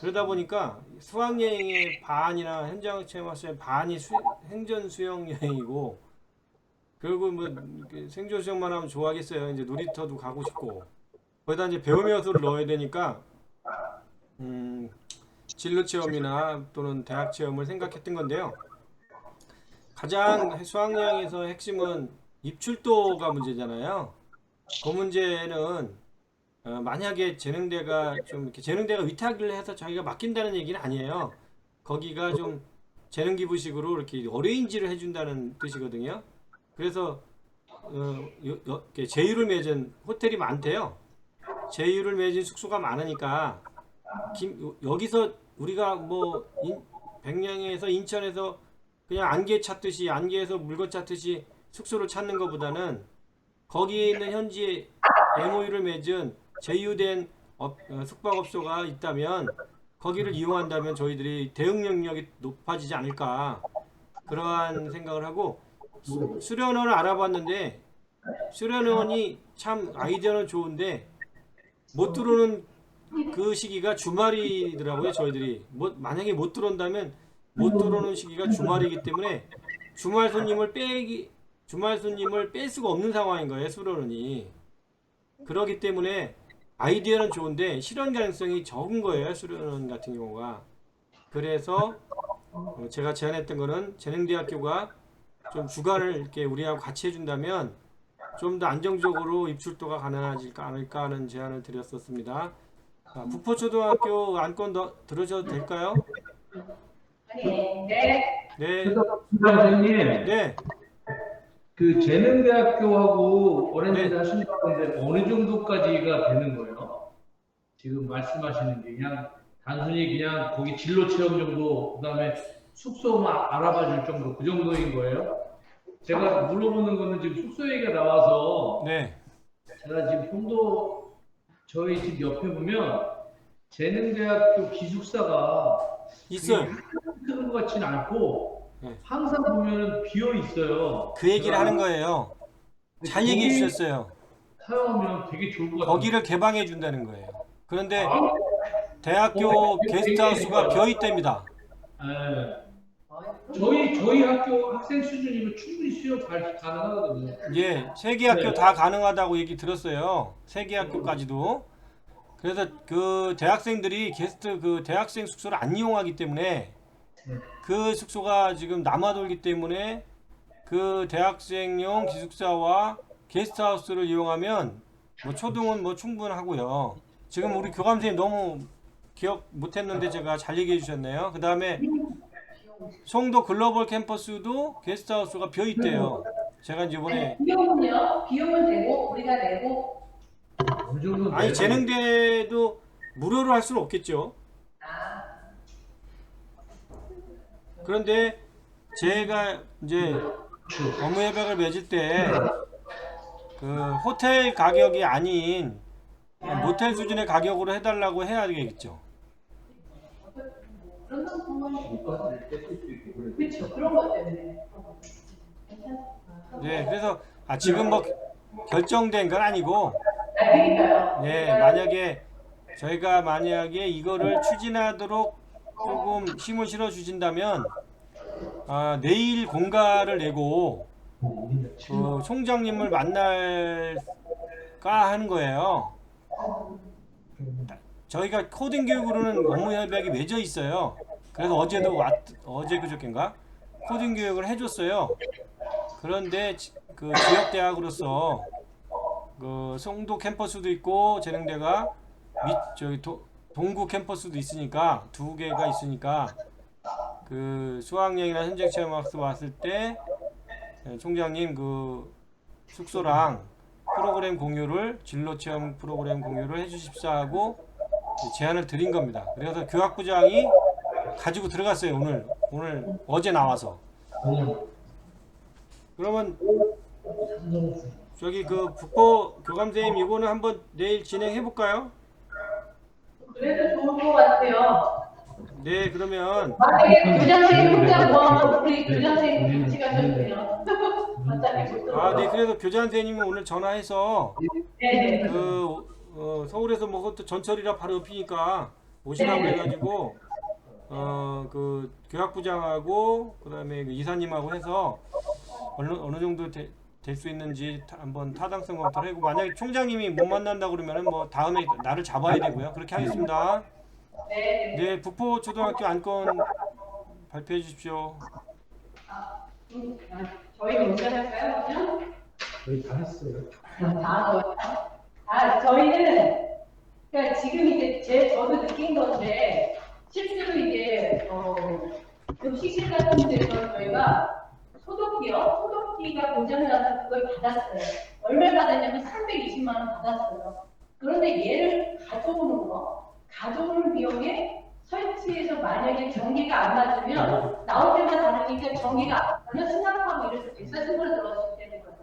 그러다 보니까 수학여행의 반이나 현장 체험학습의 반이 생존 수영 여행이고, 그리고 뭐 생존 수영만 하면 좋아하겠어요. 이제 놀이터도 가고 싶고 거기다 이제 배움 요소를 넣어야 되니까 진로 체험이나 또는 대학 체험을 생각했던 건데요. 가장 수학여행에서 핵심은 입출도가 문제잖아요. 그 문제는 만약에 재능대가 좀 이렇게 재능대가 위탁을 해서 저희가 맡긴다는 얘기는 아니에요. 거기가 좀 재능기부식으로 이렇게 어레인지를 해준다는 뜻이거든요. 그래서 제휴를 맺은 호텔이 많대요. 제휴를 맺은 숙소가 많으니까 여기서 우리가 뭐 백령에서 인천에서 그냥 안개 찾듯이 안개에서 물건 찾듯이 숙소를 찾는 것보다는 거기에 있는 현지에 MOU를 맺은 제휴된 숙박업소가 있다면 거기를 이용한다면 저희들이 대응 능력이 높아지지 않을까, 그러한 생각을 하고 수련원을 알아봤는데 수련원이 참 아이디어는 좋은데 못 들어오는 그 시기가 주말이더라고요. 저희들이 만약에 못 들어온다면 못 들어오는 시기가 주말이기 때문에 주말 손님을 뺄 수가 없는 상황인 거예요. 수련원이. 그러기 때문에 아이디어는 좋은데 실현 가능성이 적은 거예요. 수련 같은 경우가. 그래서 제가 제안했던 거는 재능대학교가 좀 주관을 이렇게 우리하고 같이 해준다면 좀 더 안정적으로 입출도가 가능하지 않을까 하는 제안을 드렸었습니다. 자, 북포초등학교 안건 더 들으셔도 될까요? 네. 네. 선생님, 네. 그 재능대학교하고 오렌지 네. 하신다고 했는데 어느 정도까지가 되는 거예요? 지금 말씀하시는 게 그냥 단순히 그냥 거기 진로 체험 정도, 그다음에 숙소만 알아봐 줄 정도, 그 정도인 거예요? 제가 물어보는 거는 지금 숙소 얘기가 나와서 네. 제가 지금 송도 저희 집 옆에 보면 재능대학교 기숙사가 있어요. 크는 것 같지는 않고 네. 항상 보면은 비어 있어요. 그 얘기를 하는 거예요. 잘 얘기해 주셨어요. 사용하면 되게 좋을 것 같아요. 거기를 개방해 준다는 거예요. 그런데 아, 대학교 게스트하우스가 비어 있답니다. 네. 저희 학교 학생 수준이면 충분히 수용 가능하거든요. 예, 세 개 학교 네. 다 가능하다고 얘기 들었어요. 세 개 학교까지도. 그래서 그 대학생들이 게스트 그 대학생 숙소를 안 이용하기 때문에 그 숙소가 지금 남아돌기 때문에 그 대학생용 기숙사와 게스트하우스를 이용하면 뭐 초등은 뭐 충분하고요. 지금 우리 교감선생님 너무 기억 못했는데 제가 잘 얘기해 주셨네요. 그 다음에 송도 글로벌 캠퍼스도 게스트하우스가 비어 있대요. 제가 이제 이번에 비용은요? 비용은 되고 우리가 내고. 어느 정도 아니 재능대도 무료로 할 수는 없겠죠. 그런데 제가 이제 업무 협약을 맺을 때 그 호텔 가격이 아닌 모텔 수준의 가격으로 해달라고 해야 되겠죠. 그런 상황이 그렇죠. 그런 것 때문에. 네, 그래서 지금 뭐 결정된 건 아니고, 그러니까요. 네, 만약에 이거를 추진하도록 조금 힘을 실어 주신다면 내일 공가를 내고 그 총장님을 만날까 하는 거예요. 저희가 코딩 교육으로는 업무 협약이 맺어 있어요. 그래서 어제 그저께인가 코딩 교육을 해줬어요. 그런데 그 지역 대학으로서 그 송도 캠퍼스도 있고 재능대가 저기 동구 캠퍼스도 있으니까 두 개가 있으니까 그 수학여행이나 현장 체험학습 왔을 때 총장님 그 숙소랑 프로그램 공유를 진로 체험 프로그램 공유를 해주십사 하고 제안을 드린 겁니다. 그래서 교학부장이 가지고 들어갔어요. 오늘 어제 나와서. 그러면 저기 그 북포 교감선생님 이거는 한번 내일 진행해 볼까요? 그래도 좋을 것 같아요. 네, 그러면 만약에 교장선생님 혼자 뭐 우리 교장선생님 같이 가셔도 돼요. 네, 그래서 교장 선생님은 오늘 전화해서 네네. 서울에서 뭐 그것도 전철이라 바로 옆이니까 오시라고 해가지고 그 교학부장하고 그다음에 그 이사님하고 해서 어느 정도 될 수 있는지 한번 타당성 검토를 하고 만약에 총장님이 못 만난다 그러면은 뭐 다음에 날을 잡아야 되고요. 그렇게 하겠습니다. 네, 북포 초등학교 안건 발표해 주십시오. 저희 먼저 할까요? 그냥? 저희 다 했어요. 저희는 그러니까 지금 이제 저도 느낀 건데 실제로 이제 급식실 같은 데서 저희가 소독기가 고장이 나서 그걸 받았어요. 얼마 받았냐면 320만 원 받았어요. 그런데 얘를 가져오는 비용에 설치해서 만약에 전기가 안 맞으면 나올 때마다 다르니까 전기가 안 맞으면 수납하고 이래서 140만 원 들어갔을 때는 거예요.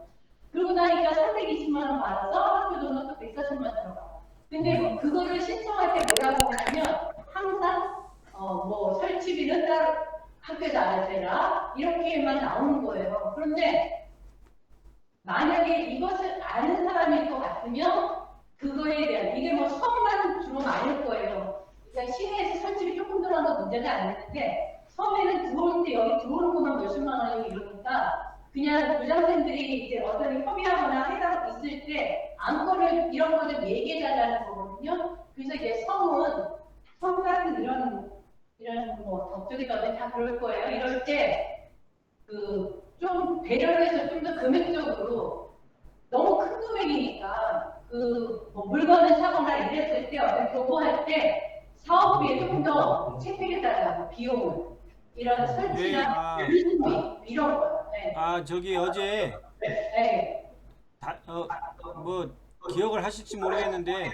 그러고 나니까 320만 원 받아서 학교 돈은 또 140만 원 들어가. 근데 그거를 신청할 때 뭐라고 하냐면 항상 뭐 설치비는 따로 학교에서 알아서 해라 이렇게만 나오는 거예요. 그런데 만약에 이것을 아는 사람일 것 같으면 그거에 대한 이게 뭐 섬만 주로는 아닐 거예요. 그러니까 시내에서 설치비 조금 들어가는 건 문제가 안 되는데 섬에는 들어올 때 여기 들어오는 것만 몇십만 원이고 이러니까 그냥 교장선생들이 이제 어떤 협의하거나 해당 있을 때 안건을 이런 거를 얘기해달라는 거거든요. 그래서 이제 성 같은 이런 뭐 법조계 가면 다 그럴 거예요. 이럴 때 그 좀 배려를 해서 좀 더 금액적으로 너무 큰 금액이니까 그 뭐 물건을 사거나 이랬을 때 어떤 교부할 때 사업비에 조금 더 채택해달라고 비용을 이런 설치나 유지비 이런 거. 네. 저기 어제 네. 뭐 기억을 하실지 모르겠는데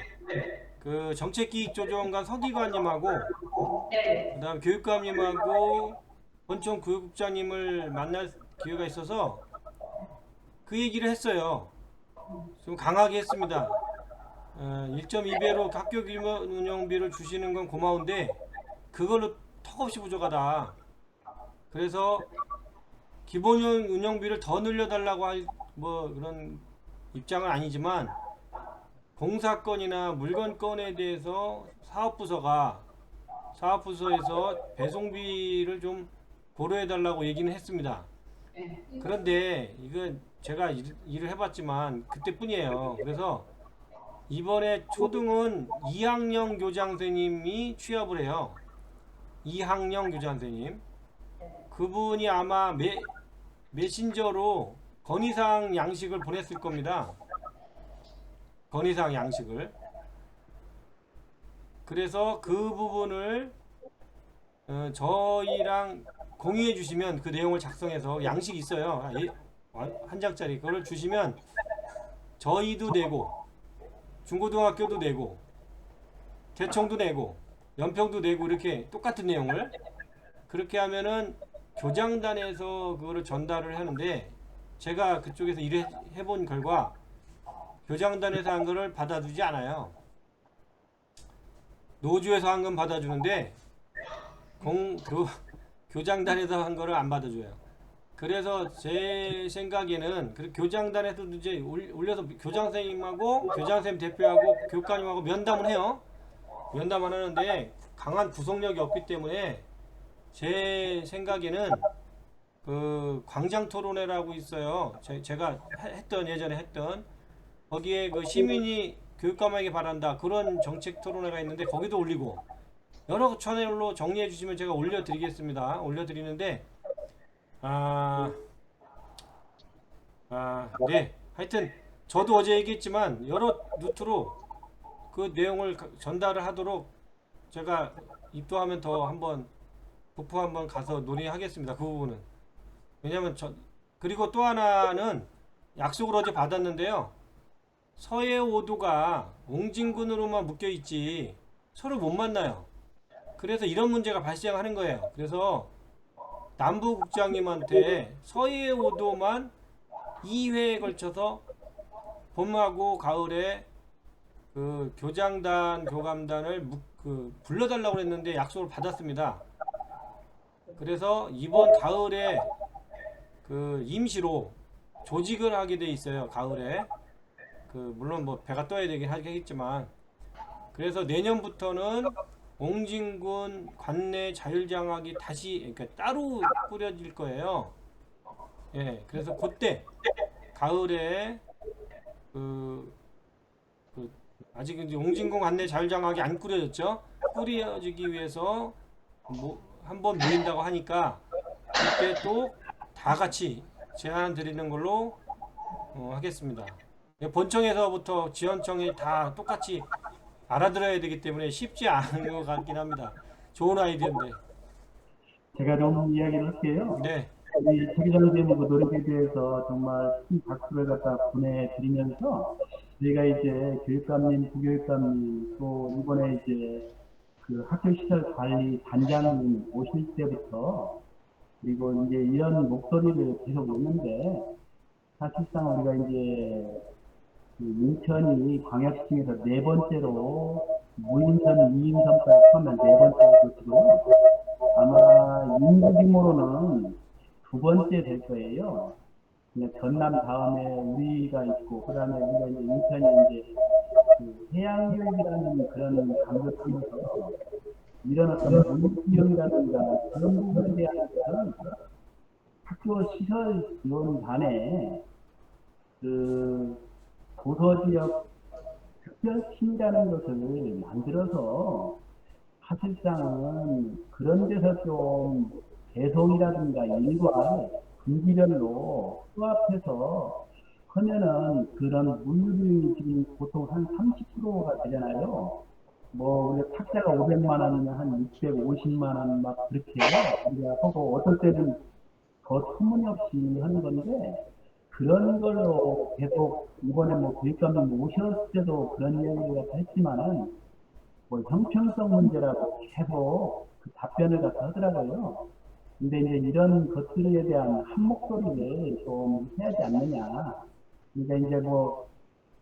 그 정책기획조정관 서기관님하고 네. 그다음 교육감님하고 본청 교육국장님을 만날 기회가 있어서 그 얘기를 했어요. 좀 강하게 했습니다. 1.2배로 학교 규모 운영비를 주시는 건 고마운데 그걸로 턱없이 부족하다. 그래서 기본 운영비를 더 늘려달라고 할 뭐 그런 입장은 아니지만 공사건이나 물건건에 대해서 사업부서에서 배송비를 좀 고려해달라고 얘기는 했습니다. 네. 그런데 이건 제가 일을 해봤지만 그때뿐이에요. 그래서 이번에 초등은 2학년 교장선생님이 취업을 해요. 2학년 교장선생님. 그분이 아마 메신저로 건의사항 양식을 보냈을 겁니다. 건의사항 양식을. 그래서 그 부분을 저희랑 공유해 주시면 그 내용을 작성해서 양식이 있어요. 한 장짜리. 그걸 주시면 저희도 내고 중고등학교도 내고 대청도 내고 연평도 내고 이렇게 똑같은 내용을 그렇게 하면은 교장단에서 그거를 전달을 하는데 제가 그쪽에서 일을 해본 결과 교장단에서 한 거를 받아주지 않아요. 노조에서 한 건 받아주는데 교장단에서 한 거를 안 받아줘요. 그래서 제 생각에는 교장단에서도 이제 올려서 교장선생님하고 교장선생님 대표하고 교육감님하고 면담을 해요. 면담을 하는데 강한 구속력이 없기 때문에 제 생각에는 그 광장토론회라고 있어요. 제가 예전에 했던 거기에 그 시민이 교육감에게 바란다 그런 정책 토론회가 있는데 거기도 올리고 여러 채널로 정리해 주시면 제가 올려드리겠습니다. 올려드리는데 네. 하여튼 저도 어제 얘기했지만 여러 루트로 그 내용을 전달을 하도록 제가 입도하면 더 한번 북부 한번 가서 논의하겠습니다. 그 부분은. 왜냐면 그리고 또 하나는 약속을 어제 받았는데요. 서해 5도가 옹진군으로만 묶여 있지 서로 못 만나요. 그래서 이런 문제가 발생하는 거예요. 그래서 남부국장님한테 서해 5도만 2회에 걸쳐서 봄하고 가을에 그 교장단, 교감단을 불러달라고 했는데 약속을 받았습니다. 그래서 이번 가을에 그 임시로 조직을 하게 돼 있어요. 가을에 물론 뭐 배가 떠야 되긴 하겠지만 그래서 내년부터는 옹진군 관내 자율장학이 다시 그러니까 따로 꾸려질 거예요. 예, 그래서 그때 가을에 아직 이제 옹진군 관내 자율장학이 안 꾸려졌죠. 꾸려지기 위해서 한번 모인다고 하니까 그때 또 다 같이 제안 드리는 걸로 하겠습니다. 본청에서부터 지원청이 다 똑같이 알아들어야 되기 때문에 쉽지 않은 것 같긴 합니다. 좋은 아이디어인데. 제가 좀 이야기를 할게요. 네. 우리 최기정 선생님 그 노력에 대해서 정말 큰 박수를 갖다 보내드리면서 저희가 이제 교육감님, 부교육감님 또 이번에 이제 그 학교시설관리 단장님 오실 때부터 그리고 이제 이런 목소리를 계속 듣는데 사실상 우리가 이제 그 인천이 광역시에서 4번째로 무인선, 2인선까지 포함한 4번째 도시고요. 아마 인구 규모로는 2번째 될 거예요. 그냥 전남 다음에 우리가 있고, 그 다음에 우리가 이제 인천이 이제 그 해양교육이라는 그런 강조 속에서 이런 어떤 교육비용이라든가 그런 부분에 대한 것은 학교 시설 지원반에 그 도서지역 특별팀이라는 것을 만들어서 사실상은 그런 데서 좀 배송이라든가 일과 분기별로 수합해서 하면은 그런 물률이 지금 보통 한 30%가 되잖아요. 뭐 우리 탁자가 500만 원이면 한 650만 원 막 그렇게 우리가 하고 어떨 때는 더 터무니없이 하는 건데 그런 걸로 계속 이번에 뭐 교육감님 오셨을 때도 그런 이야기를 했지만은 뭐 형평성 문제라고 계속 그 답변을 갖다 하더라고요. 근데 이제 이런 것들에 대한 한 목소리를 좀 해야지 않느냐. 그러니까 이제 뭐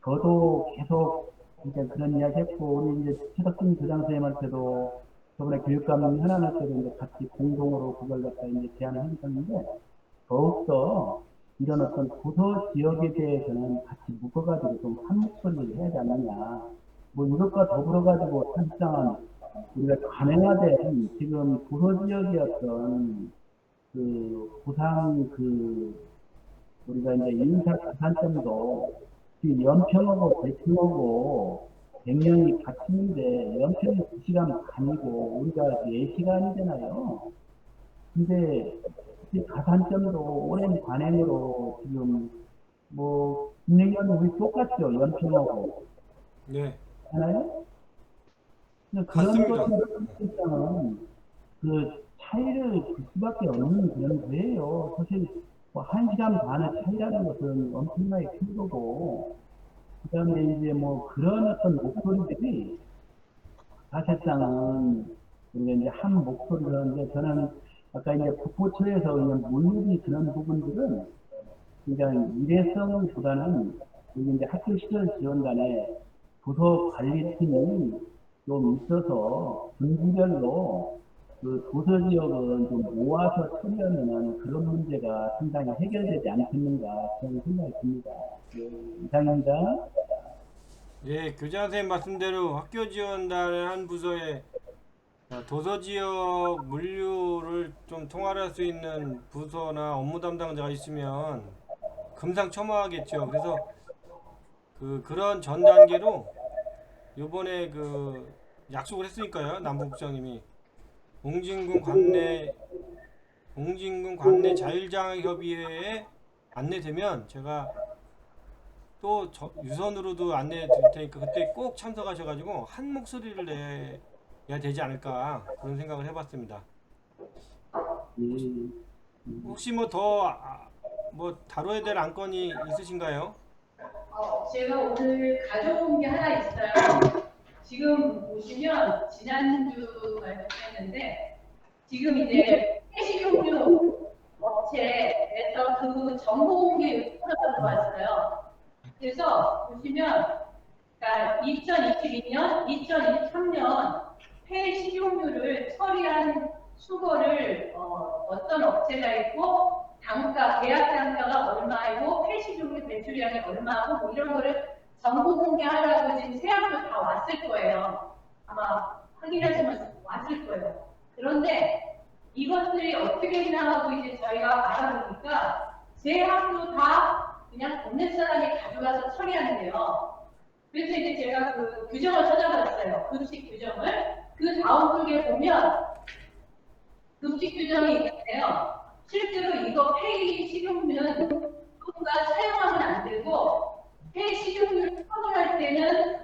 저도 계속 이제 그런 이야기 했고 우리 이제 최덕진 교장 선생님한테도 저번에 교육감님 현안할 때도 이제 같이 공동으로 그걸 갖다 이제 제안을 해주셨는데 더욱더 이런 어떤 도서 지역에 대해서는 같이 묶어가지고 좀 한 목소리를 해야지 않느냐. 뭐 이것과 더불어가지고 사실상은 우리가 관행화된 지금 도서 지역이었던 그 보상 그 우리가 이제 인사 가산점도 지금 연평하고 대평하고 100년이 같이 있는데 연평이 2시간 반이고 우리가 4시간이잖아요. 근데 이 가산점도 오랜 관행으로 지금 뭐 200년 우리 똑같죠. 연평하고. 네. 하나요? 그런 맞습니다. 것들은 그 차이를 줄 수밖에 없는 그런 거예요. 사실 뭐 1시간 반의 차이라는 것은 엄청나게 큰 거고 그다음에 이제 뭐 그런 어떤 목소리들이 사실상은 우리가 이제 한 목소리를 하는데 저는 아까 이제 국보처에서 그냥 물리기 그런 부분들은 그냥 일회성보다는 여기 이제 학교 시절 지원단에 도서 관리팀이 좀 있어서 분기별로 그 도서 지역을 좀 모아서 처리하는 그런 문제가 상당히 해결되지 않겠는가 그런 생각이 듭니다. 네, 이상입니다. 예, 교장 선생님 말씀대로 학교 지원단의 한 부서에 도서 지역 물류를 좀 통할할 수 있는 부서나 업무 담당자가 있으면 금상첨화하겠죠. 그래서 그런 전 단계로 요번에 그 약속을 했으니까요. 남부국장님이 옹진군 관내 자율장학협의회에 안내되면 제가 또 유선으로도 안내 드릴 테니까 그때 꼭 참석하셔가지고 한 목소리를 내야 되지 않을까 그런 생각을 해봤습니다. 혹시 뭐 더 뭐 다뤄야 될 안건이 있으신가요? 제가 오늘 가져온 게 하나 있어요. 지금 보시면 지난주 말씀했는데 지금 이제 폐식용유 업체에서 그 정보 공개 요청이 들어왔어요. 그래서 보시면 그러니까 2022년, 2023년 폐식용유를 처리한 수거를 어떤 업체가 있고 단가, 계약 단가가 얼마이고 폐식용유 배출량이 얼마고 뭐 이런 거를 정보 공개하라고 지금 세안도 다 왔을 거예요. 아마 확인하시면 왔을 거예요. 그런데 이것들이 어떻게 지나가고 이제 저희가 알아보니까 제 학교 다 그냥 동네 사람이 가져가서 처리하는데요. 그래서 이제 제가 그 규정을 찾아봤어요. 급식 규정을. 그 다음 쪽에 보면 급식 규정이 있는데요. 실제로 이거 폐기 식용유는 누군가 사용하면 안 되고 폐기 식용유를 처분할 때는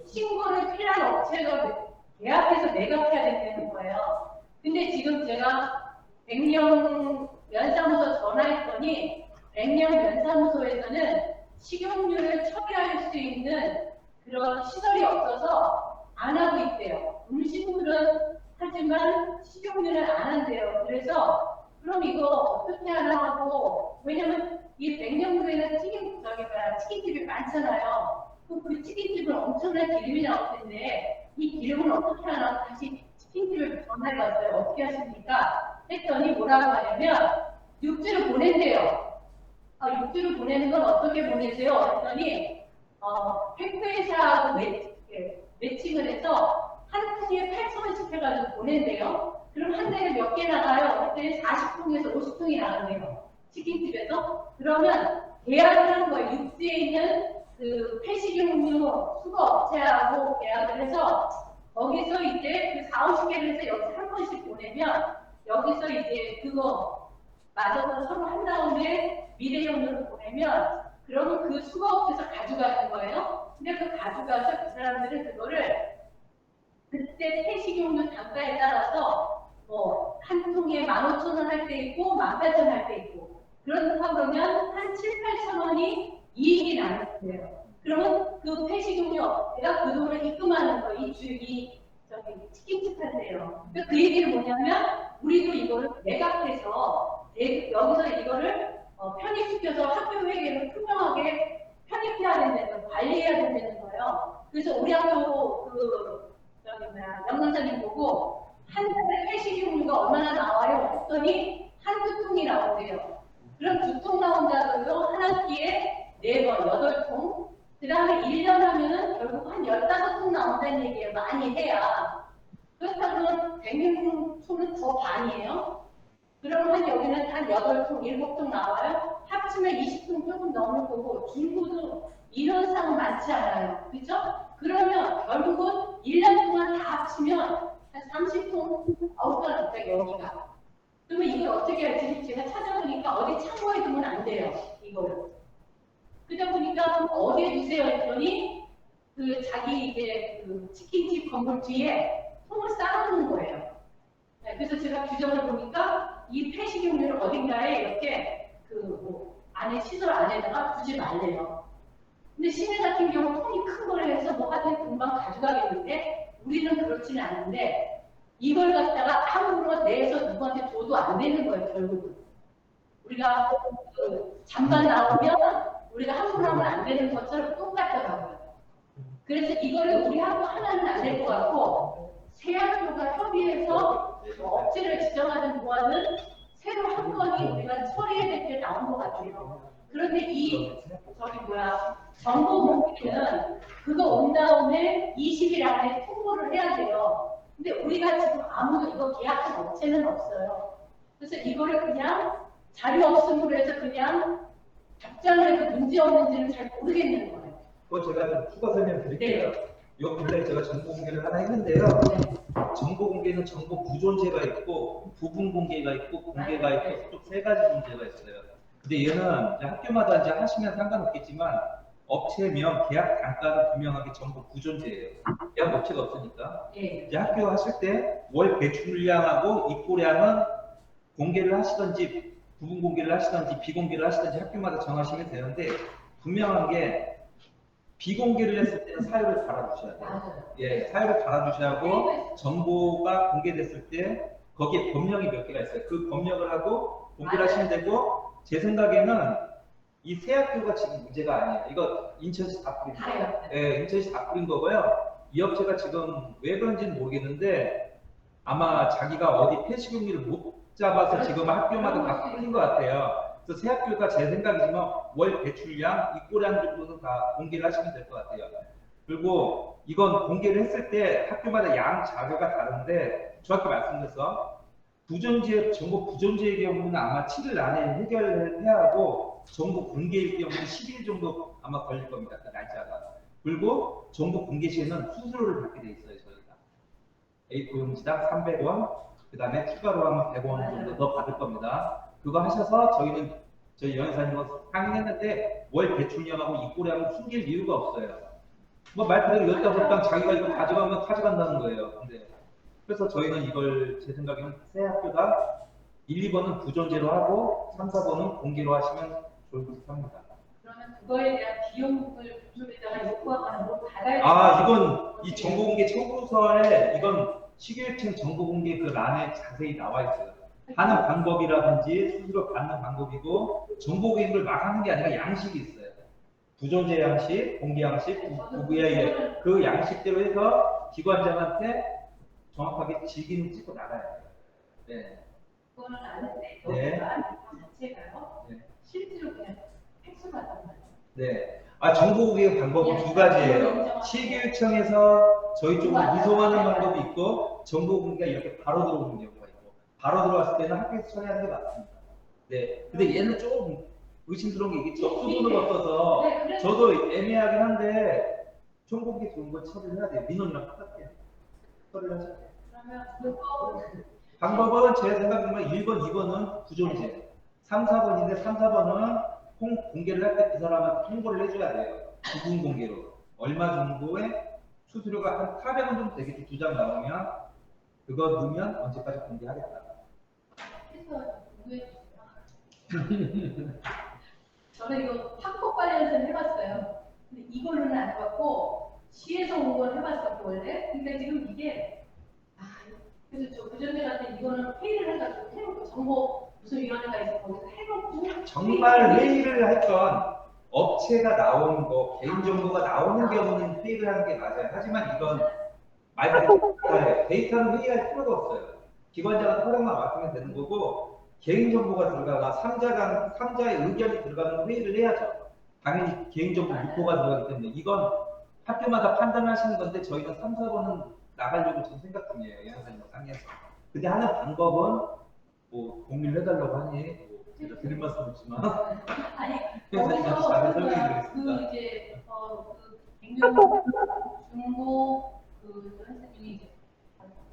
신고를 필요한 업체가 계약해서 매각해야 된다는 거예요. 근데 지금 제가 백령 면사무소 전화했더니 백령 면사무소에서는 식용유를 처리할 수 있는 그런 시설이 없어서 안 하고 있대요. 음식물은 하지만 식용유는 안 한대요. 그래서 그럼 이거 어떻게 하나 하고 왜냐면 이 백령도에는 치킨집이 많잖아요. 그 치킨집은 엄청난 기름이 나올 텐데 이 기름을 어떻게 하나 다시 치킨집을 전화해봤어요. 어떻게 하십니까? 했더니 뭐라고 하냐면 육지를 보낸대요. 육지를 보내는 건 어떻게 보내세요? 했더니 택배사하고 매칭을 해서 한 통에 8,000원씩 해가지고 보낸대요. 그럼 한 달에 몇 개 나가요? 그때 40통에서 50통이 나간대요. 치킨집에서. 그러면 계약을 하는 거예요. 육지에 있는 그 폐식용유 수거업체하고 계약을 해서 거기서 이제 그 4, 50개를 해서 여기서 한 번씩 보내면 여기서 이제 그거 맞아서 서로 한 다음에 미래용유를 보내면 그러면 그 수거업체에서 가져가는 거예요. 근데 그 가져가서 그 사람들은 그거를 그때 폐식용유 단가에 따라서 뭐 한 통에 15,000원 할 때 있고 18,000원 할 때 있고 그렇다고 그러면 한 7, 8천 원이 이익이 나는 거예요. 그러면 그 폐식용유 업체가 그 돈을 입금하는 거예요. 이 저기 치킨집한테요. 그러니까 그 얘기는 뭐냐면 우리도 이거를 매각해서 여기서 이거를 편입시켜서 학교 회계를 투명하게 편입해야 된다는 거, 관리해야 된다는 거예요. 그래서 우리 학교 영양사님 보고 한 달에 폐식용유가 얼마나 나와요? 했더니 한두 통이 나온대요. 그럼 2통 나온다고요? 한 학기에 4번, 8통. 그 다음에 1년 하면은 결국 한 15통 나온다는 얘기예요. 많이 해야. 그렇다면 100통은 더 반이에요. 그러면 여기는 한 8통, 7통 나와요. 합치면 20통 조금 넘을 거고 중고도 인원상 많지 않아요. 그죠? 그러면 결국은 1년 동안 다 합치면 한 30통 아웃가는데 여기가. 그러면 이걸 어떻게 할지 제가 찾아보니까 어디 창고에 두면 안 돼요. 이거를. 그러다 보니까 어디에 두세요 했더니 그 자기 이제 그 치킨집 건물 뒤에 통을 쌓아놓는 거예요. 네, 그래서 제가 규정을 보니까 이 폐식용유를 어딘가에 이렇게 그 안에 시설 안에다가 두지 말래요. 근데 시내 같은 경우 통이 큰 걸 해서 뭐 하든 금방 가져가겠는데 우리는 그렇지는 않은데 이걸 갖다가 함부로 내서 누구한테 줘도 안 되는 거예요. 결국은 우리가 그 잠깐 나오면 우리가 함부로 하면 안 되는 것처럼 똑같더라고요. 그래서 이거를 우리 학교 하나는 안 될 것 같고 세 학교가 협의해서 업체를 지정하는 동안은 새로 한 건이 우리가 처리해야 될 게 나온 것 같아요. 그런데 이 정보 공개는 그거 온 다음에 20일 안에 통보를 해야 돼요. 근데 우리가 지금 아무도 이거 계약한 업체는 없어요. 그래서 이거를 그냥 자료 없음으로 해서 그냥 답장을 해도 문제 없는지는 잘 모르겠는 거예요. 그거 제가 좀 추가 설명 드릴게요. 요 근래 제가 정보 공개를 하나 했는데요. 정보 공개는 정보 부존재가 있고 부분 공개가 있고 공개가 있고 또 세 가지 문제가 있어요. 근데 얘는 이제 학교마다 이제 하시면 상관없겠지만 업체명, 계약 단가는 분명하게 정보 부존재예요. 계약 업체가 없으니까. 이제 학교 하실 때 월 배출량하고 입고량은 공개를 하시든지 부분 공개를 하시든지 비공개를 하시든지 학교마다 정하시면 되는데 분명한 게 비공개를 했을 때는 사유를 달아주셔야 돼요. 예, 사유를 달아주셔야 하고 정보가 공개됐을 때 거기에 법령이 몇 개가 있어요. 그 법령을 하고 공개를 하시면 되고 제 생각에는 이 세 학교가 지금 문제가 아니에요. 이거 인천시 다 뿌린 거예요. 예, 인천시 다 뿌린 거고요. 이 업체가 지금 왜 그런지는 모르겠는데 아마 자기가 어디 폐식용유를 못 잡아서 지금 학교마다 다 뿌린 것 같아요. 그래서 새 학교가 제 생각이지만 월 배출량, 입고량 정도는 다 공개를 하시면 될 것 같아요. 그리고 이건 공개를 했을 때 학교마다 양 자료가 다른데 정확히 말씀드려서 부존재, 정보 부존재의 경우는 아마 7일 안에 해결을 해야 하고 정보 공개일 경우는 10일 정도 아마 걸릴 겁니다. 그 날짜가. 그리고 정보 공개 시에는 수수료를 받게 돼 있어요. 저희가. A4용지당 300원, 그 다음에 추가로 하면 100원 정도 더 받을 겁니다. 그거 하셔서 저희는 저희 연사님은 상의했는데 월 배출량하고 입고량을 숨길 이유가 없어요. 뭐 말 그대로 여기다 볼까 자기가 이거 가져가면 가져간다는 거예요. 근데 그래서 저희는 이걸 제 생각에는 새 학교가 1, 2번은 부존재로 하고 3, 4번은 공개로 하시면 좋을 것 같습니다. 그러면 그거에 대한 비용을 그쪽에다가 요구하거나 뭐 받아야 아 이건 이 정보공개 청구서에 이건 식일층 정보공개 그 란에 자세히 나와 있어요. 하는 방법이라든지 수수료 받는 방법이고 정보공개를 막 하는 게 아니라 양식이 있어요. 부존재 양식, 공개 양식, 부부의 그 양식대로 해서 기관장한테 정확하게 질기는 찍고 나가야 돼요. 네. 그거는 아는데 네. 자체가요. 네. 실제로 그냥 팩스 받은 거예요. 네. 정보 공개 방법은 두 가지예요. 시교육청에서 저희 쪽으로 이송하는 방법이 있고 정보 공개가 이렇게 바로 들어오는 경우가 있고 바로 들어왔을 때는 학교에서 처리하는 게 맞습니다. 네. 근데 얘는 조금 의심스러운 게 이게 접수본을 없어서 저도 애매하긴 한데 정보 공개 좋은 건 처리를 해야 돼요. 민원이랑 똑같아요. 처리를 하셔야 돼요. 방법은 제 생각에는 1번, 2번은 부존재, 3, 4번인데 3, 4번은 공개를 할 때 그 사람한테 통보를 해줘야 돼요. 부분 공개로. 얼마 정도의 수수료가 한 400원 정도 되겠지. 2장 나오면 그거 넣으면 언제까지 공개하겠다. 저는 이거 학폭 관련해서 해봤어요. 근데 이걸로는 안 해봤고 시에서 온 건 해봤었고 원래. 근데 지금 이게 그래서 저 그전에 같은 이거는 회의를 해가지고 해놓고 정보 무슨 위원회가 있어 거기서 해놓고 정말 회의를 할 건 업체가 나오는 거, 개인정보가 나오는 경우는 회의를 하는 게 맞아요. 하지만 이건 말 그대로 데이터는 회의할 필요가 없어요. 기관장은 허락만 맡으면 되는 거고 개인정보가 들어가거나 삼자의 의견이 들어가는 회의를 해야죠. 당연히 개인정보 유포가 들어가기 때문에 이건 학교마다 판단하시는 건데 저희는 3, 4번은 나가려고 지금 생각 중이에요. 연선생 상에서. 근데 하는 방법은 뭐 공유를 해달라고 하니 제가 드릴 말씀 없지만 아니 회사님한테 잘 설명해 그 드리겠습니다. 이제 그 백명 중고 그 선생님이 이제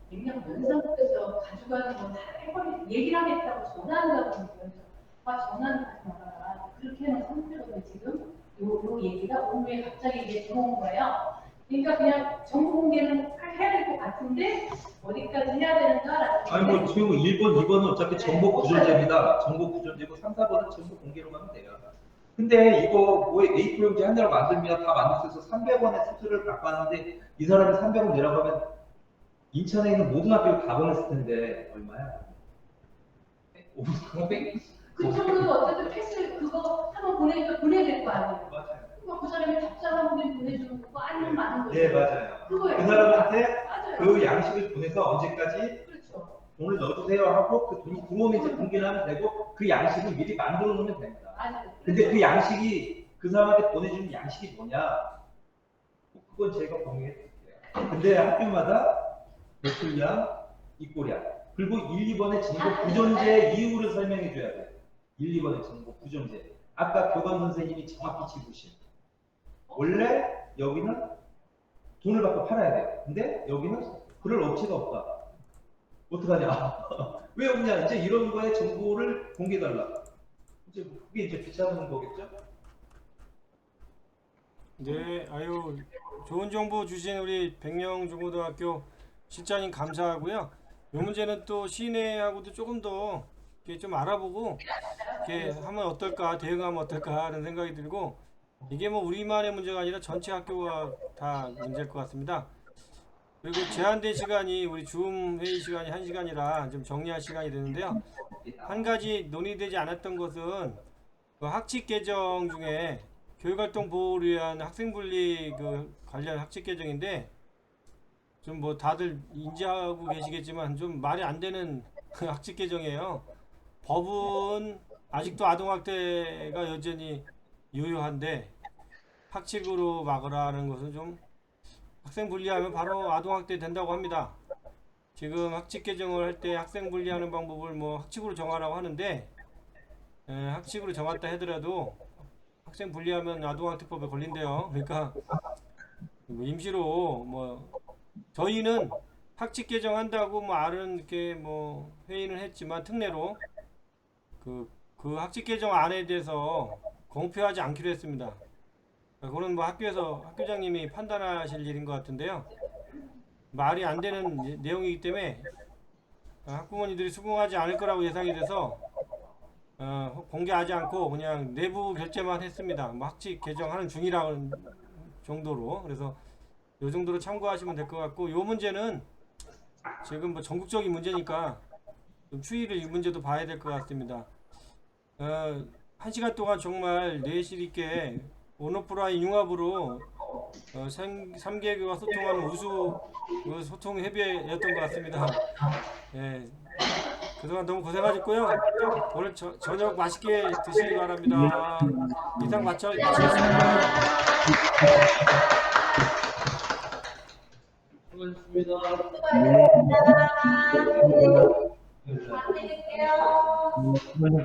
백명 면접에서 가져가는 거 다 해버리 얘기를 하겠다고 전화한다고 그래서 전화는 하지 말아라 그렇게 하는 상태거든요 지금 요 얘기가 오후에 갑자기 이제 들어온 거예요. 그러니까 그냥 정보 공개는 해야 될 것 같은데 어디까지 해야 되는가라는. 아니 뭐 지금 1번, 2번은 어차피 정보 구존제입니다. 정보 구존제고 3, 4번은 정보 공개로 가면 돼요. 근데 이거 뭐 A4용지 하나로 만들면 다 만들 수 있어서 300원의 수수료를 받고 하는데 이 사람이 300원 내라고 하면 인천에 있는 모든 학교를 다 보냈을 텐데 얼마야? 500? 그쪽은 어쨌든 패스 그거 한번 보내야 될 거 아니에요. 맞아요. 그럼 그 사람이 답장한 번 보내주는 거고 아니면 많은 거죠. 네 맞아요. 그거예요. 그 사람한테 맞아요. 그 양식을 보내서 언제까지 그렇죠. 돈을 넣어주세요 하고 그 돈이 들어오면 이제 공개를 하면 되고 그 양식을 미리 만들어 놓으면 됩니다. 맞아요. 근데 그 양식이 그 사람한테 보내주는 양식이 뭐냐? 그건 제가 공유해 드릴게요. 근데 학교마다 배출량, 입고량 그리고 1, 2번의 정보 구존제 이유를 설명해 줘야 돼요. 1, 2번의 정보 구존제. 아까 교감 선생님이 정확히 짚으신 원래 여기는 돈을 받고 팔아야 돼요. 근데 여기는 그럴 업체가 없다. 어떡하냐? 왜 없냐? 이제 이런 거에 정보를 공개달라. 이제 그게 이제 귀찮은 거겠죠? 네, 아유 좋은 정보 주신 우리 백령중고등학교 실장님 감사하고요. 이 문제는 또 시내하고도 조금 더 이렇게 좀 알아보고 이렇게 하면 어떨까, 대응하면 어떨까 하는 생각이 들고 이게 뭐 우리만의 문제가 아니라 전체 학교가 다 문제일 것 같습니다. 그리고 제한된 시간이 우리 줌 회의 시간이 1시간이라 좀 정리할 시간이 되는데요. 한 가지 논의되지 않았던 것은 그 학칙 개정 중에 교육활동 보호를 위한 학생분리 그 관련 학칙 개정인데 좀 뭐 다들 인지하고 계시겠지만 좀 말이 안 되는 학칙 개정이에요. 법은 아직도 아동학대가 여전히 유효한데 학칙으로 막으라는 것은 좀 학생 분리하면 바로 아동학대 된다고 합니다. 지금 학칙 개정을 할 때 학생 분리하는 방법을 뭐 학칙으로 정하라고 하는데 학칙으로 정했다 하더라도 학생 분리하면 아동학대법에 걸린대요. 그러니까 뭐 임시로 뭐 저희는 학칙 개정한다고 뭐 알은 이렇게 뭐 회의는 했지만 특례로 그 학칙 개정 안에 대해서 공표하지 않기로 했습니다. 그거는 뭐 학교에서 학교장님이 판단하실 일인 것 같은데요. 말이 안 되는 내용이기 때문에 학부모님들이 수긍하지 않을 거라고 예상이 돼서 공개하지 않고 그냥 내부 결제만 했습니다. 뭐 학칙 개정하는 중이라는 정도로. 그래서 이 정도로 참고하시면 될 것 같고, 이 문제는 지금 뭐 전국적인 문제니까 좀 추이를 이 문제도 봐야 될 것 같습니다. 1시간 동안 정말 내실 있게 온오프라인 융합으로 3개교와 소통하는 우수 소통 협의회였던 것 같습니다. 예, 그동안 너무 고생하셨고요. 오늘 저녁 맛있게 드시기 바랍니다. 이상 마치겠습니다. 수고하셨습니다. 수고하셨습니다. 안녕히 계세요. 네.